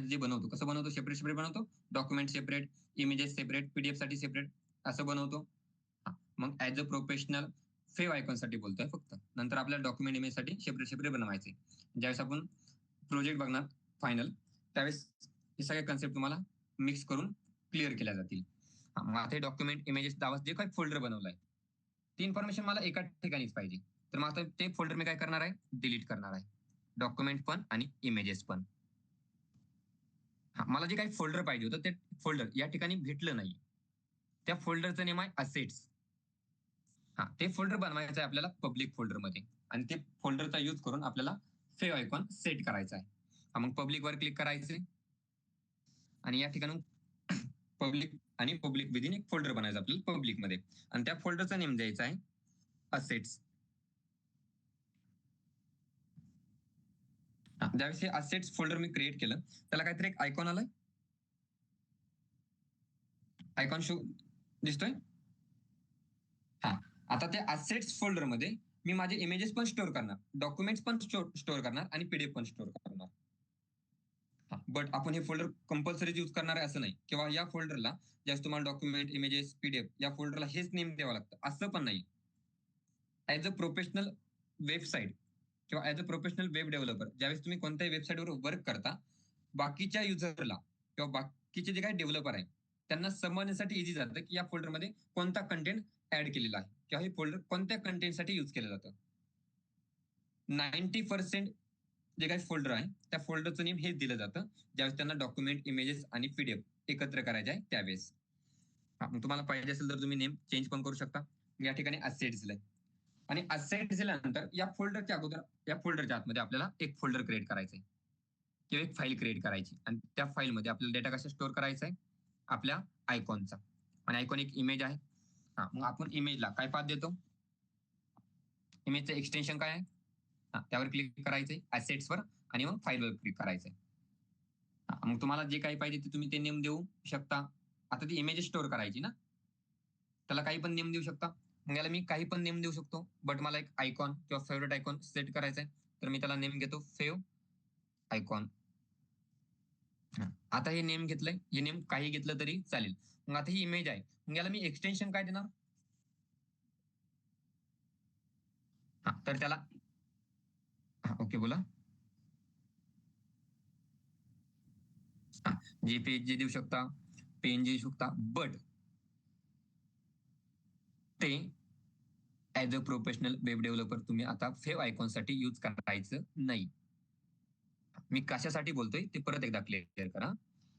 S1: जे बनवतो कसं बनवतो? सेपरेट सेपरेट बनवतो. Document separate, images separate, PDF साठी सेपरेट असं बनवतो. मग as a professional fav icon साठी बोलतोय फक्त. नंतर आपल्या डॉक्युमेंट इमेज साठी सेपरेट सेपरेट बनवायचे. ज्यावेळेस आपण प्रोजेक्ट बघणार फायनल त्यावेळेस हे सगळे कन्सेप्ट तुम्हाला मिक्स करून क्लिअर केल्या जातील. मग आता डॉक्युमेंट इमेजेस नावाचं जे काही फोल्डर बनवलाय ती इन्फॉर्मेशन मला एका ठिकाणीच पाहिजे. तर मग आता ते फोल्डर मी काय करणार आहे? डिलीट करणार आहे. डॉक्युमेंट पण आणि इमेजेस पण. मला जे काही फोल्डर पाहिजे होतं ते फोल्डर या ठिकाणी भेटलं नाही. त्या फोल्डरचं नेम आहे असेट्स. ते फोल्डर बनवायचं आहे आपल्याला पब्लिक फोल्डर मध्ये आणि ते फोल्डरचा यूज करून आपल्याला सेव्ह आयकॉन सेट करायचा आहे. मग पब्लिक वर क्लिक करायचे आणि या ठिकाणी पब्लिक विदिन एक फोल्डर बनायचं आपल्याला पब्लिक मध्ये आणि त्या फोल्डरचा नेम द्यायचा आहे असेट्स. ज्यावेळेस हे असेट्स फोल्डर मी क्रिएट केलं त्याला काहीतरी एक आयकॉन आलाय. आयकॉन शो दिसतोय. आता त्या असेट्स फोल्डर मध्ये मी माझे इमेजेस पण स्टोअर करणार, डॉक्युमेंट्स पण स्टोअर करणार आणि पीडीएफ पण स्टोअर करणार. बट आपण हे फोल्डर कंपल्सरी यूज करणार आहे असं नाही, किंवा या फोल्डरला ज्यावेळेस तुम्हाला डॉक्युमेंट, इमेजेस, पीडीएफ या फोल्डरला हेच नेम द्यावं लागतं असं पण नाही. ऍज अ प्रोफेशनल वेबसाईट किंवा as a professional web developer ज्यावेळेस तुम्ही कोणत्याही वेबसाईटवर वर्क करता, बाकीच्या युजरला किंवा बाकीचे जे काही डेव्हलपर आहे त्यांना समजण्यासाठी इझी जातं की या फोल्डरमध्ये कोणता कंटेंट ऍड केलेला आहे किंवा हे फोल्डर कोणत्या कंटेंटसाठी यूज केलं जातं. 90% जे काही फोल्डर आहे त्या फोल्डरचं नेम हेच दिलं जातं ज्यावेळेस त्यांना डॉक्युमेंट, इमेजेस आणि पीडीएफ एकत्र करायचे आहे त्यावेळेस. मग तुम्हाला पाहिजे असेल तर तुम्ही नेम चेंज पण करू शकता. या ठिकाणी असेट्स दिलाय आणि असेट्स दिल्यानंतर या फोल्डरच्या आतमध्ये आपल्याला एक फोल्डर क्रिएट करायचंय. किंवा एक फाईल क्रिएट करायची आणि त्या फाईलमध्ये आपल्याला डेटा कसा स्टोअर करायचा आहे, आपल्या आयकॉनचा. आणि आयकॉन एक इमेज आहे. मग आपण इमेजला काय पाथ देतो, इमेजचं एक्सटेन्शन काय आहे, त्यावर क्लिक करायचंय ऍसेट्सवर आणि मग फाईलवर क्लिक करायचंय. मग तुम्हाला जे काही पाहिजे ते तुम्ही ते नेम देऊ शकता. आता ती इमेज स्टोअर करायची ना, त्याला काही पण नेम देऊ शकता. मग याला मी काही पण नेम देऊ शकतो, बट मला एक आयकॉन किंवा फेवरेट आयकॉन सेट करायचा आहे, तर मी त्याला नेम घेतो फेव आयकॉन. आता हे नेम घेतलंय, हे नेम काही घेतलं तरी चालेल. मग आता ही इमेज आहे, मग याला मी एक्सटेन्शन काय देणार, तर त्याला ओके बोला. जेपीएजी देऊ शकता, पीएनजी देऊ शकता, बट ते as a professional web developer तुम्ही आता फेव आयकॉनसाठी यूज करायचं नाही. मी कशासाठी बोलतोय ते परत एकदा क्लिअर करा.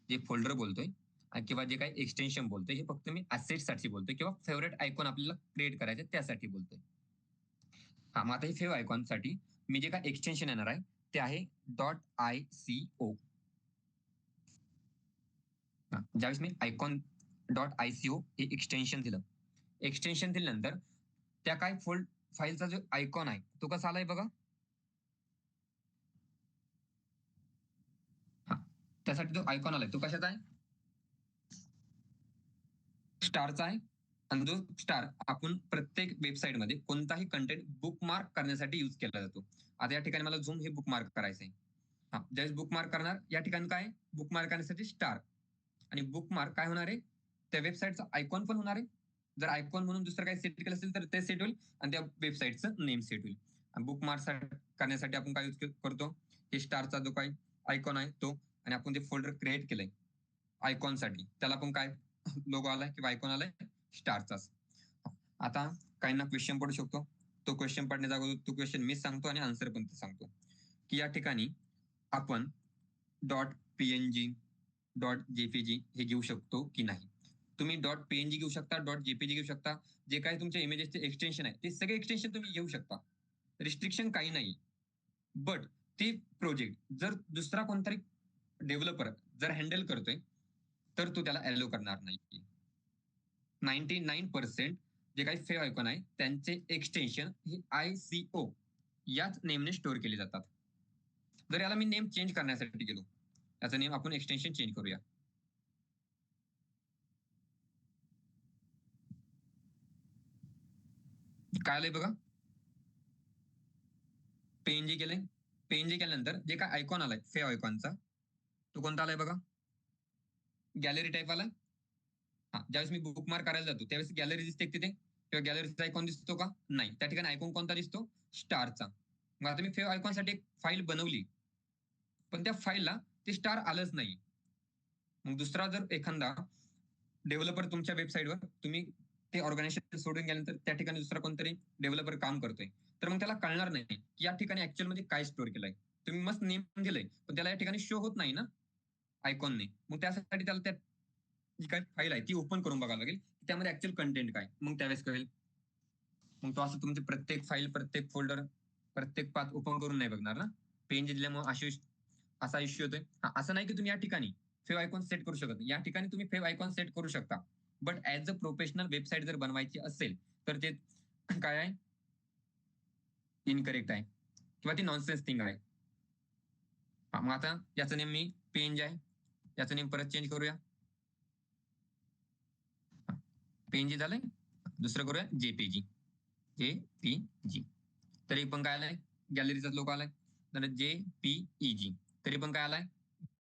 S1: जे फोल्डर बोलतोय किंवा जे काही एक्सटेन्शन बोलतोय, हे फक्त मी साठी बोलतोय किंवा फेवरेट आयकॉन आपल्याला क्रिएट करायचं त्यासाठी बोलतोय. मग आता हे फेव आयकॉनसाठी मी जे काही एक्सटेन्शन येणार आहे ते आहे .ico. ज्यावेळेस मी आयकॉन .ico हे एक्सटेन्शन दिलं, एक्सटेन्शन दिल्यानंतर त्या काय फाईलचा जो आयकॉन आहे तो कसा आलाय बघा. त्यासाठी जो आयकॉन आलाय तो कशाचा आहे, स्टारचा आहे. आणि जो स्टार आपण प्रत्येक वेबसाईटमध्ये कोणताही कंटेंट बुकमार्क करण्यासाठी युज केला जातो. आता या ठिकाणी मला झूम हे बुकमार्क करायचं आहे. ज्यावेळेस बुकमार्क करणार या ठिकाणी काय बुकमार्क करण्यासाठी स्टार आणि बुकमार्क काय होणार आहे, त्या वेबसाईटचा आयकॉन पण होणार आहे. जर आयकॉन म्हणून दुसरं काही सेट केलं असेल तर ते सेट होईल आणि त्या वेबसाईटचं नेम सेट होईल. आणि बुकमार्क करण्यासाठी आपण काय यूज करतो, हे स्टारचा जो काही आयकॉन आहे तो, आणि आपण जे फोल्डर क्रिएट केलंय आयकॉनसाठी त्याला पण काय लोगो आलाय किंवा आयकॉन आलाय स्टारचाच. आता काहींना क्वेश्चन पडू शकतो, तो क्वेश्चन पडण्याच्या अगोदर तो क्वेश्चन मीच सांगतो आणि आन्सर पण सांगतो की या ठिकाणी आपण .png .jpg हे घेऊ शकतो की नाही. तुम्ही .png घेऊ शकता, .jpg घेऊ शकता, जे काही तुमच्या इमेजेसचे एक्सटेन्शन आहे ते सगळे एक्सटेन्शन तुम्ही घेऊ शकता, रिस्ट्रिक्शन काही नाही. बट ते प्रोजेक्ट जर दुसरा कोणतरी डेव्हलपर जर हँडल करतोय तर तो त्याला अलाउ करणार नाही. 99% जे काही फेव आयकॉन आहे त्यांचे एक्सटेन्शन हे ICO याच नेमने स्टोअर केले जातात. जर याला मी नेम चेंज करण्यासाठी गेलो, याचा नेम आपण एक्सटेन्शन चेंज करूया. काय आलंय बघा, पीएनजी केलंय. पीएनजी केल्यानंतर जे काय आयकॉन आलाय फेव आयकॉनचा तो कोणता आलाय बघा, गॅलरी टाईप आलाय. ज्यावेळेस मी बुकमार्क करायला जातो त्यावेळेस गॅलरी दिसते तिथे किंवा गॅलरीचा आयकॉन दिसतो का, नाही. त्या ठिकाणी आयकॉन कोणता दिसतो, स्टारचा. मग आता मी फेव आयकॉनसाठी एक फाईल बनवली पण त्या फाईलला ते स्टार आलंच नाही. मग दुसरा जर एखादा डेव्हलपर तुमच्या वेबसाईटवर तुम्ही ते ऑर्गनायझेशन सोडून गेल्यानंतर त्या ठिकाणी दुसरा कोणतरी डेव्हलपर काम करतोय, तर मग त्याला कळणार नाही की या ठिकाणी ऍक्च्युअल मध्ये काय स्टोअर केलंय. तुम्ही मस्त नेम दिलंय पण त्याला या ठिकाणी शो होत नाही ना आयकॉनने. मग त्यासाठी त्याला त्या जी काही फाईल आहे ती ओपन करून बघायला लागेल त्यामध्ये ऍक्च्युअल कंटेंट काय, मग त्यावेळेस कळेल. मग तो असं तुमचे प्रत्येक फाईल, प्रत्येक फोल्डर, प्रत्येक पाथ ओपन करून नाही बघणार ना. पेन दिल्यामुळे असा इश्यू होतोय. असं नाही की तुम्ही या ठिकाणी फेव आयकॉन सेट करू शकत. या ठिकाणी तुम्ही फेव आयकॉन सेट करू शकता, but as a professional website जर बनवायची असेल तर ते काय आहे, इनकरेक्ट आहे किंवा ती नॉनसेन्स थिंग आहे. मग आता याचं नेम मी पेंज आहे, याचं नेम परत चेंज करूया. पेंजी झालंय, दुसरं करूया जेपीजी. जेपीजी तरी पण काय आलाय, गॅलरीचा लोगो आलाय. तर जेपीईजी तरी पण काय आलाय,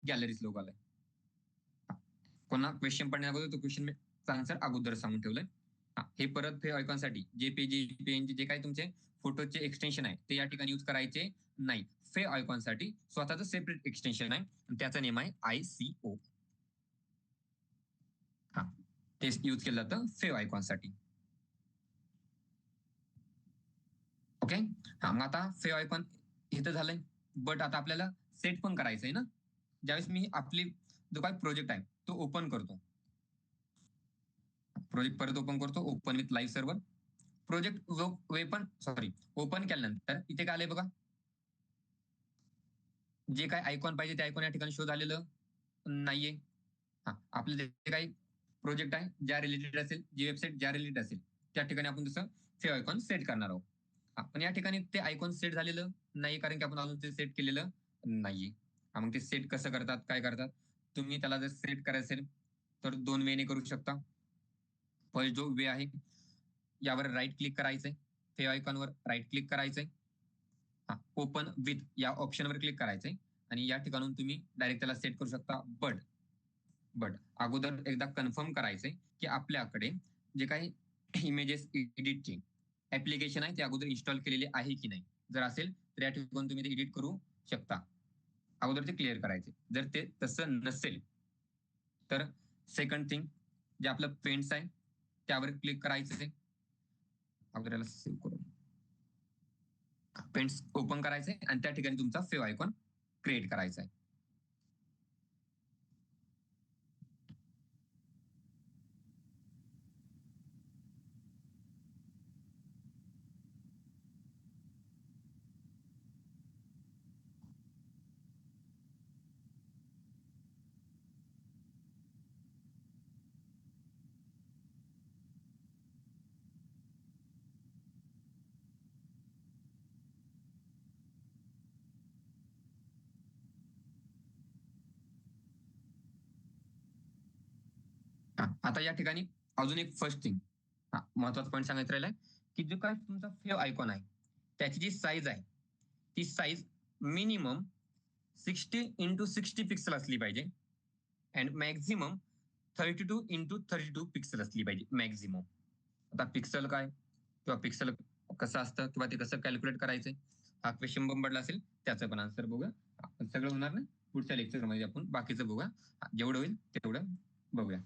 S1: गॅलरीच लोगो आलाय. कोणा क्वेश्चन पडण्या अगोदर तो क्वेश्चन आन्सर अगोदर सांगून ठेवलंय. हे परत फेव आयकॉनसाठी जेपीजी पीएनजी जे काही तुमचे फोटोचे एक्सटेन्शन आहे ते या ठिकाणी यूज करायचे नाही. फेव आयकॉनसाठी स्वतःचं सेपरेट एक्सटेन्शन आहे, त्याचं नेम आहे ICO. ते यूज केलं जातं फेव आयकॉनसाठी. ओके. मग आता फेव आयकॉन इथं झालंय, बट आता आपल्याला सेट पण करायचंय ना. ज्यावेळेस मी आपली जो काही प्रोजेक्ट आहे तो ओपन करतो, प्रोजेक्ट परत ओपन करतो, open with live server. Project जो ओपन केल्यानंतर इथे काय आलंय बघा, जे काय आयकॉन पाहिजे ते आयकॉन या ठिकाणी शो झालेलं नाहीये. आपलं जे काही प्रोजेक्ट आहे ज्या रिलेटेड असेल, जी वेबसाईट ज्या रिलेटेड असेल त्या ठिकाणी आपण तसं सेव्ह आयकॉन सेट करणार आहोत. पण या ठिकाणी ते आयकॉन सेट झालेलं नाही, कारण की आपण अजून ते सेट केलेलं नाहीये. मग ते सेट कसं करतात, काय करतात? तुम्ही त्याला जर सेट करायचं असेल तर 2 वेने करू शकता. पहिला जो वे आहे, यावर राईट क्लिक करायचंय, सेव्ह आयकॉनवर राईट क्लिक करायचंय, ओपन विथ या ऑप्शनवर क्लिक करायचंय आणि या ठिकाणून तुम्ही डायरेक्ट त्याला सेट करू शकता. बट अगोदर एकदा कन्फर्म करायचंय की आपल्याकडे जे काही इमेजेस एडिटचे ऍप्लिकेशन आहे ते अगोदर इन्स्टॉल केलेले आहे की नाही. जर असेल तर या ठिकाणी तुम्ही ते एडिट करू शकता. अगोदर ते क्लिअर करायचे. जर ते तसं नसेल तर सेकंड थिंग, जे आपलं पेंट्स आहे त्यावर क्लिक करायचं. अगोदर याला सेव्ह करून पेंट्स ओपन करायचंय आणि त्या ठिकाणी तुमचा सेव्ह आयकॉन क्रिएट करायचा आहे. आता या ठिकाणी अजून एक फर्स्ट थिंग, महत्वाचा पॉईंट सांगायचं राहिलाय की जो काय तुमचा सेव्ह आयकॉन आहे त्याची जी साईज आहे ती साईज मिनिमम 60x60 पिक्सल असली पाहिजे अँड मॅक्झिमम 32x32 पिक्सल असली पाहिजे मॅक्झिमम. आता पिक्सल काय किंवा पिक्सल कसं असतं किंवा ते कसं कॅल्क्युलेट करायचंय, हा क्वेश्चन बंबडला असेल त्याचं पण आन्सर बघूया. आपण सगळं होणार ना पुढच्या लेक्चरमध्ये, आपण बाकीचं बघूया. जेवढं होईल तेवढं बघूया.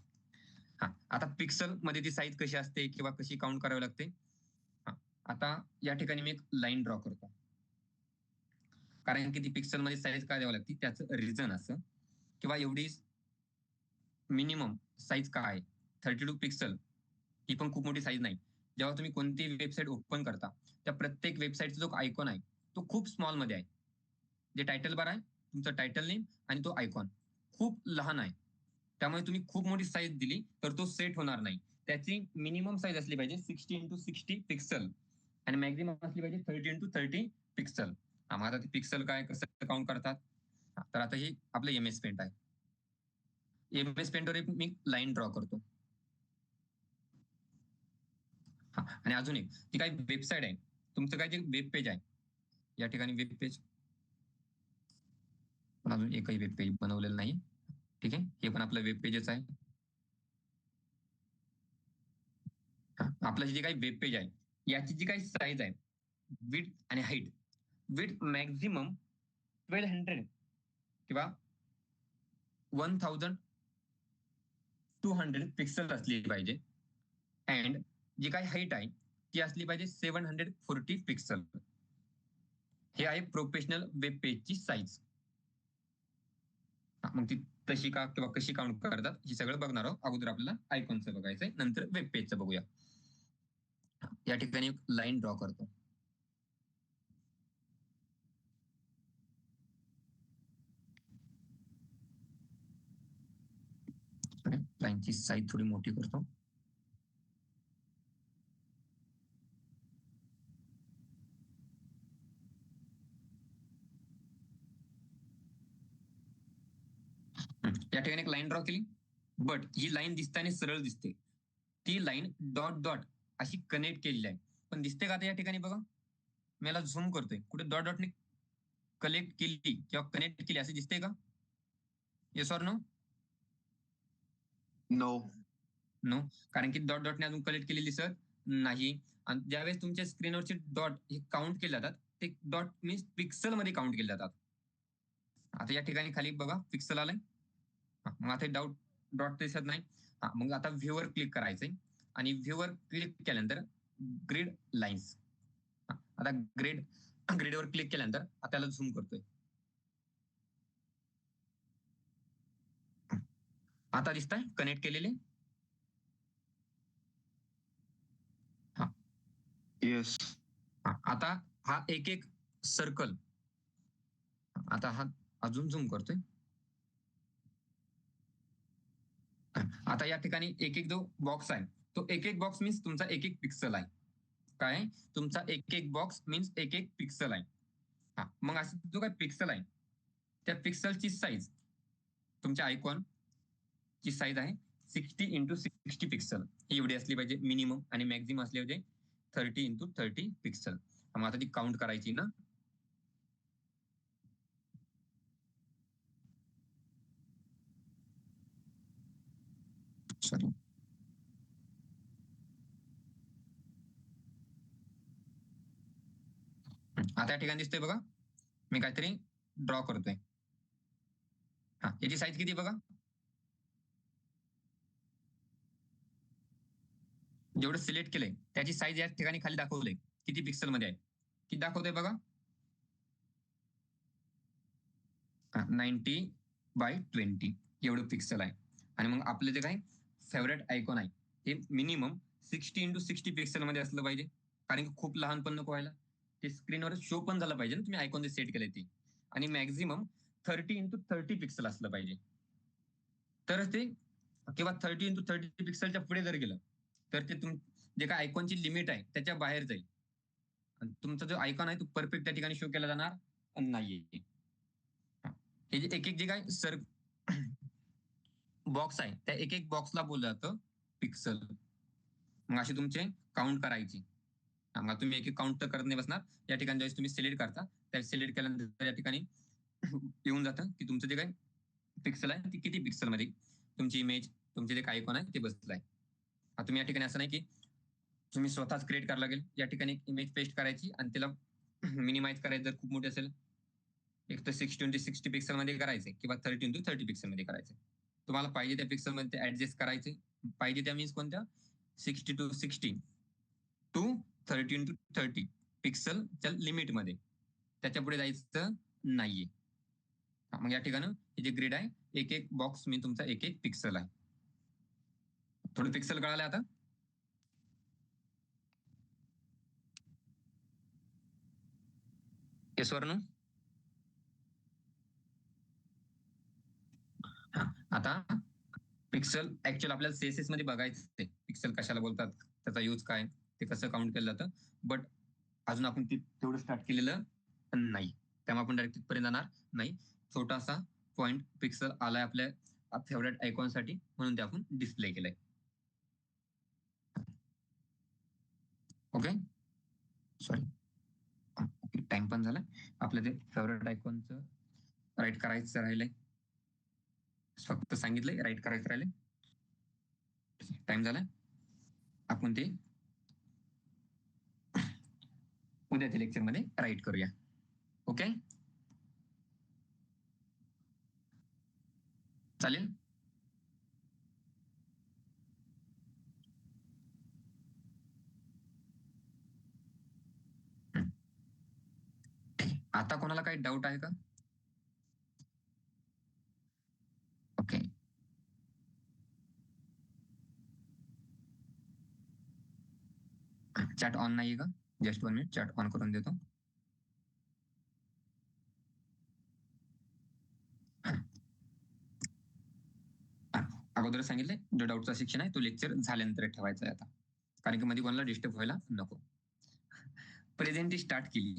S1: आता पिक्सल मध्ये ती साईज कशी असते किंवा कशी काउंट करावी लागते. आता या ठिकाणी मी एक लाईन ड्रॉ करतो, कारण की ती पिक्सल मध्ये साईज काय द्यावी लागते त्याचं रिझन असं किंवा एवढी मिनिमम साईज काय आहे. 32 पिक्सल ही पण खूप मोठी साईज नाही. जेव्हा तुम्ही कोणतीही वेबसाईट ओपन करता त्या प्रत्येक वेबसाईटचा जो आयकॉन आहे तो खूप स्मॉल मध्ये आहे. जे टायटल बार आहे तुमचं टायटल नेम आणि तो आयकॉन खूप लहान आहे. त्यामुळे तुम्ही खूप मोठी साईज दिली तर तो सेट होणार नाही. त्याची मिनिमम साईज असली पाहिजे 60x60 पिक्सल आणि मॅक्झिमम असली पाहिजे 30x30 पिक्सल. मग आता ते पिक्सल काय कसं काउंट करतात, तर आता हे आपलं एम एस पेंट आहे. एम एस पेंटवर एक मी लाईन ड्रॉ करतो. आणि अजून एक, ती काही वेबसाईट आहे, तुमचं काय जे वेब पेज आहे या ठिकाणी वेब पेज, पण अजून एकही वेब पेज बनवलेलं नाही. ठीक आहे, हे पण आपलं वेब पेजच आहे. आपलं जे काही वेब पेज आहे याची जी काही साईज आहे विथ आणि हाईट, विथ मॅक्झिमम 1200 किंवा 1200 पिक्सल असली पाहिजे अँड जी काही हाईट आहे ती असली पाहिजे 740 पिक्सल. हे आहे प्रोफेशनल वेब पेजची साईज. मग ती तशी का किंवा कशी काउंट करतात हे सगळं बघणार आहोत. अगोदर आपल्याला आयकॉनचं बघायचंय, नंतर वेब पेजचं बघूया. या ठिकाणी एक लाईन ड्रॉ करतो. लाईनची साईज थोडी मोठी करतो. या ठिकाणी एक लाईन ड्रॉ केली, बट ही लाईन दिसताना सरळ दिसते. ती लाईन डॉट डॉट अशी कनेक्ट केलेली आहे. पण दिसते का आता या ठिकाणी बघा, मी याला झूम करतोय, कुठे डॉट डॉटने कलेक्ट केली किंवा कनेक्ट केली असं दिसते का? Yes or no?
S2: No.
S1: No, कारण की डॉट डॉटने अजून कलेक्ट केलेली दिसत नाही. आणि ज्यावेळेस तुमच्या स्क्रीनवरचे डॉट हे काउंट केले जातात ते डॉट मीन्स पिक्सल मध्ये काउंट केले जातात. आता या ठिकाणी खाली बघा पिक्सल आलंय. मग आता डॉट डॉट दिसत नाही. मग आता व्ह्यूवर क्लिक करायचंय आणि व्ह्यूवर क्लिक केल्यानंतर ग्रीड लाईन्स. आता ग्रीडवर क्लिक केल्यानंतर आता त्याला झूम करतोय. आता दिसतंय कनेक्ट केलेले.
S2: येस.
S1: आता हा एक एक सर्कल, आता हा अजून झूम करतोय. आता या ठिकाणी एक एक जो बॉक्स आहे तो एक एक बॉक्स मीन्स तुमचा एक एक पिक्सल आहे. काय तुमचा एक एक बॉक्स मीन्स एक एक पिक्सल आहे. हा मग असं जो काय पिक्सल आहे त्या पिक्सलची साईज तुमच्या आयकॉन ची साईज आहे 60x60 पिक्सल एवढी असली पाहिजे मिनिमम आणि मॅक्झिमम असले पाहिजे 30x30 पिक्सल. मग आता ती काउंट करायची ना. सॉरी आता या ठिकाणी दिसतोय बघा मी काहीतरी ड्रॉ करतोय. हा याची साईज किती बघा जेवढं सिलेक्ट केलंय त्याची साईज या ठिकाणी खाली दाखवलंय किती पिक्सल मध्ये आहे किती दाखवतोय बघा 90x20 एवढं पिक्सल आहे. आणि मग आपलं जे काय फेवरेट आयकॉन आहे हे मिनिमम 60x60 पिक्सल मध्ये असलं पाहिजे कारण की खूप लहान पण नको व्हायला ते स्क्रीनवर शो पण झालं पाहिजे ना तुम्ही आयकॉन जे सेट केलंय ते. आणि मॅक्झिमम 30x30 पिक्सल असलं पाहिजे तरच ते किंवा 30x30 पिक्सलच्या पुढे जर गेलं तर ते जे काय आयकॉनची लिमिट आहे त्याच्या बाहेर जाईल आणि तुमचा जो आयकॉन आहे तो परफेक्ट त्या ठिकाणी शो केला जाणार नाहीये. हे जे एक एक जे काय सर बॉक्स आहे त्या एक एक बॉक्सला बोललं जातं पिक्सल. मग असे तुमचे काउंट करायचे. मग तुम्ही एक एक काउंट तर करत नाही बसणार या ठिकाणी ज्यावेळेस तुम्ही सिलेक्ट करता त्या सिलेक्ट केल्यानंतर या ठिकाणी येऊन जातं की तुमचं जे काय पिक्सल आहे ती किती पिक्सल मध्ये तुमची इमेज तुमचे जे काय आयकॉन आहे ते बसलं आहे. तुम्ही या ठिकाणी असं नाही की तुम्ही स्वतःच क्रिएट करायला लागेल या ठिकाणी इमेज पेस्ट करायची आणि त्याला मिनिमाइज करायचं जर खूप मोठे असेल एक तर 60x60 पिक्सल मध्ये करायचे किंवा 30x30 पिक्सल मध्ये करायचे. तुम्हाला पाहिजे त्या पिक्सल मध्ये ते ऍडजस्ट करायचे पाहिजे त्या मीन्स कोणत्या 60x60 टू 30x30 पिक्सलच्या लिमिट मध्ये त्याच्या पुढे जायचं नाहीये. मग या ठिकाणी हे जे ग्रिड आहे एक एक बॉक्स मी तुमचा एक एक पिक्सल आहे. थोडं पिक्सल कळालं आता. येस वर आता पिक्सल ऍक्च्युअल आपल्याला सीएसएस मध्ये बघायचं पिक्सल कशाला बोलतात त्याचा यूज काय ते कसं काउंट केलं जातं बट अजून आपण तेवढं स्टार्ट केलेलं नाही त्यामुळे आपण डायरेक्ट तिथपर्यंत जाणार नाही. छोटासा पॉइंट पिक्सल आलाय आपल्या फेवरेट आयकॉन साठी म्हणून ते आपण डिस्प्ले केलंय. ओके सॉरी टाइम पण झाला आपलं ते फेवरेट आयकॉनचं राईट करायचं राहिलंय फक्त सांगितलंय राईट करायचं राहिलंय टाइम झाला आपण ते उद्याच्या लेक्चर मध्ये राईट करूया. ओके चालेल. आता कोणाला काही डाऊट आहे का? ओके चॅट ऑन नाहीये का? जस्ट 1 मिनिट चॅट ऑन करून देतो. अगोदर सांगितलंय जो डाऊटचा सेक्शन आहे तो लेक्चर झाल्यानंतर ठेवायचा आहे आता कारण की मध्ये कोणाला डिस्टर्ब व्हायला नको. प्रेझेंटी स्टार्ट केली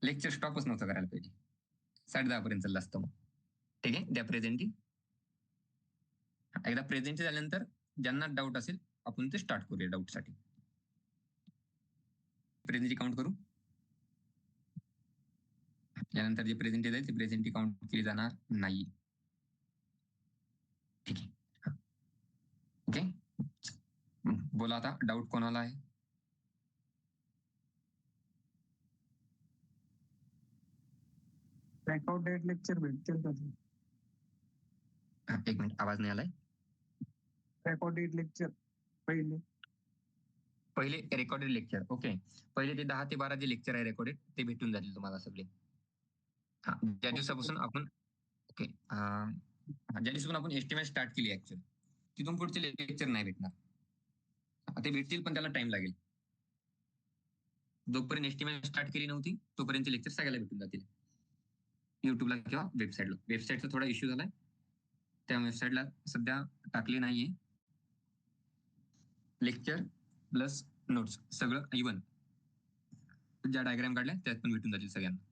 S1: लेक्चर स्टॉपच नव्हतं करायला पाहिजे 10:30 पर्यंत चाललं असतं मग. ठीक आहे द्या प्रेझेंटी. एकदा प्रेझेंटी झाल्यानंतर ज्यांना डाऊट असेल आपण ते स्टार्ट करूया डाऊट साठी. प्रेझेंटी काउंट करू यानंतर जे प्रेझेंटी जाईल ते प्रेझेंटी काउंट केली जाणार नाही. ठीक आहे ओके बोला आता डाऊट कोणाला आहे?
S2: रेकॉर्डेड लेक्चर भेटतील का?
S1: एक मिनिट आवाज नाही आलाय.
S2: रेकॉर्डेड लेक्चर
S1: पहिले रेकॉर्डेड लेक्चर ओके पहिले ते 10 ते 12 जे लेक्चर आहे रेकॉर्डेड ते भेटून जातील तुम्हाला सगळे. हा ज्या दिवसापासून आपण ओके ज्या दिवसापासून आपण एस्टिमेट स्टार्ट केली ऍक्च्युअली तिथून पुढचे लेक्चर नाही भेटणार. ते भेटतील पण त्याला टाइम लागेल. जोपर्यंत एस्टिमेट स्टार्ट केली नव्हती तोपर्यंत लेक्चर सगळ्याला भेटून जातील. युट्यूबला किंवा वेबसाईटचा थोडा इश्यू झालाय, त्या वेबसाईटला सध्या टाकले नाहीये. लेक्चर प्लस नोट्स सगळं इव्हन ज्या डायग्राम काढल्या त्यात पण भेटून जातील सगळ्यांना.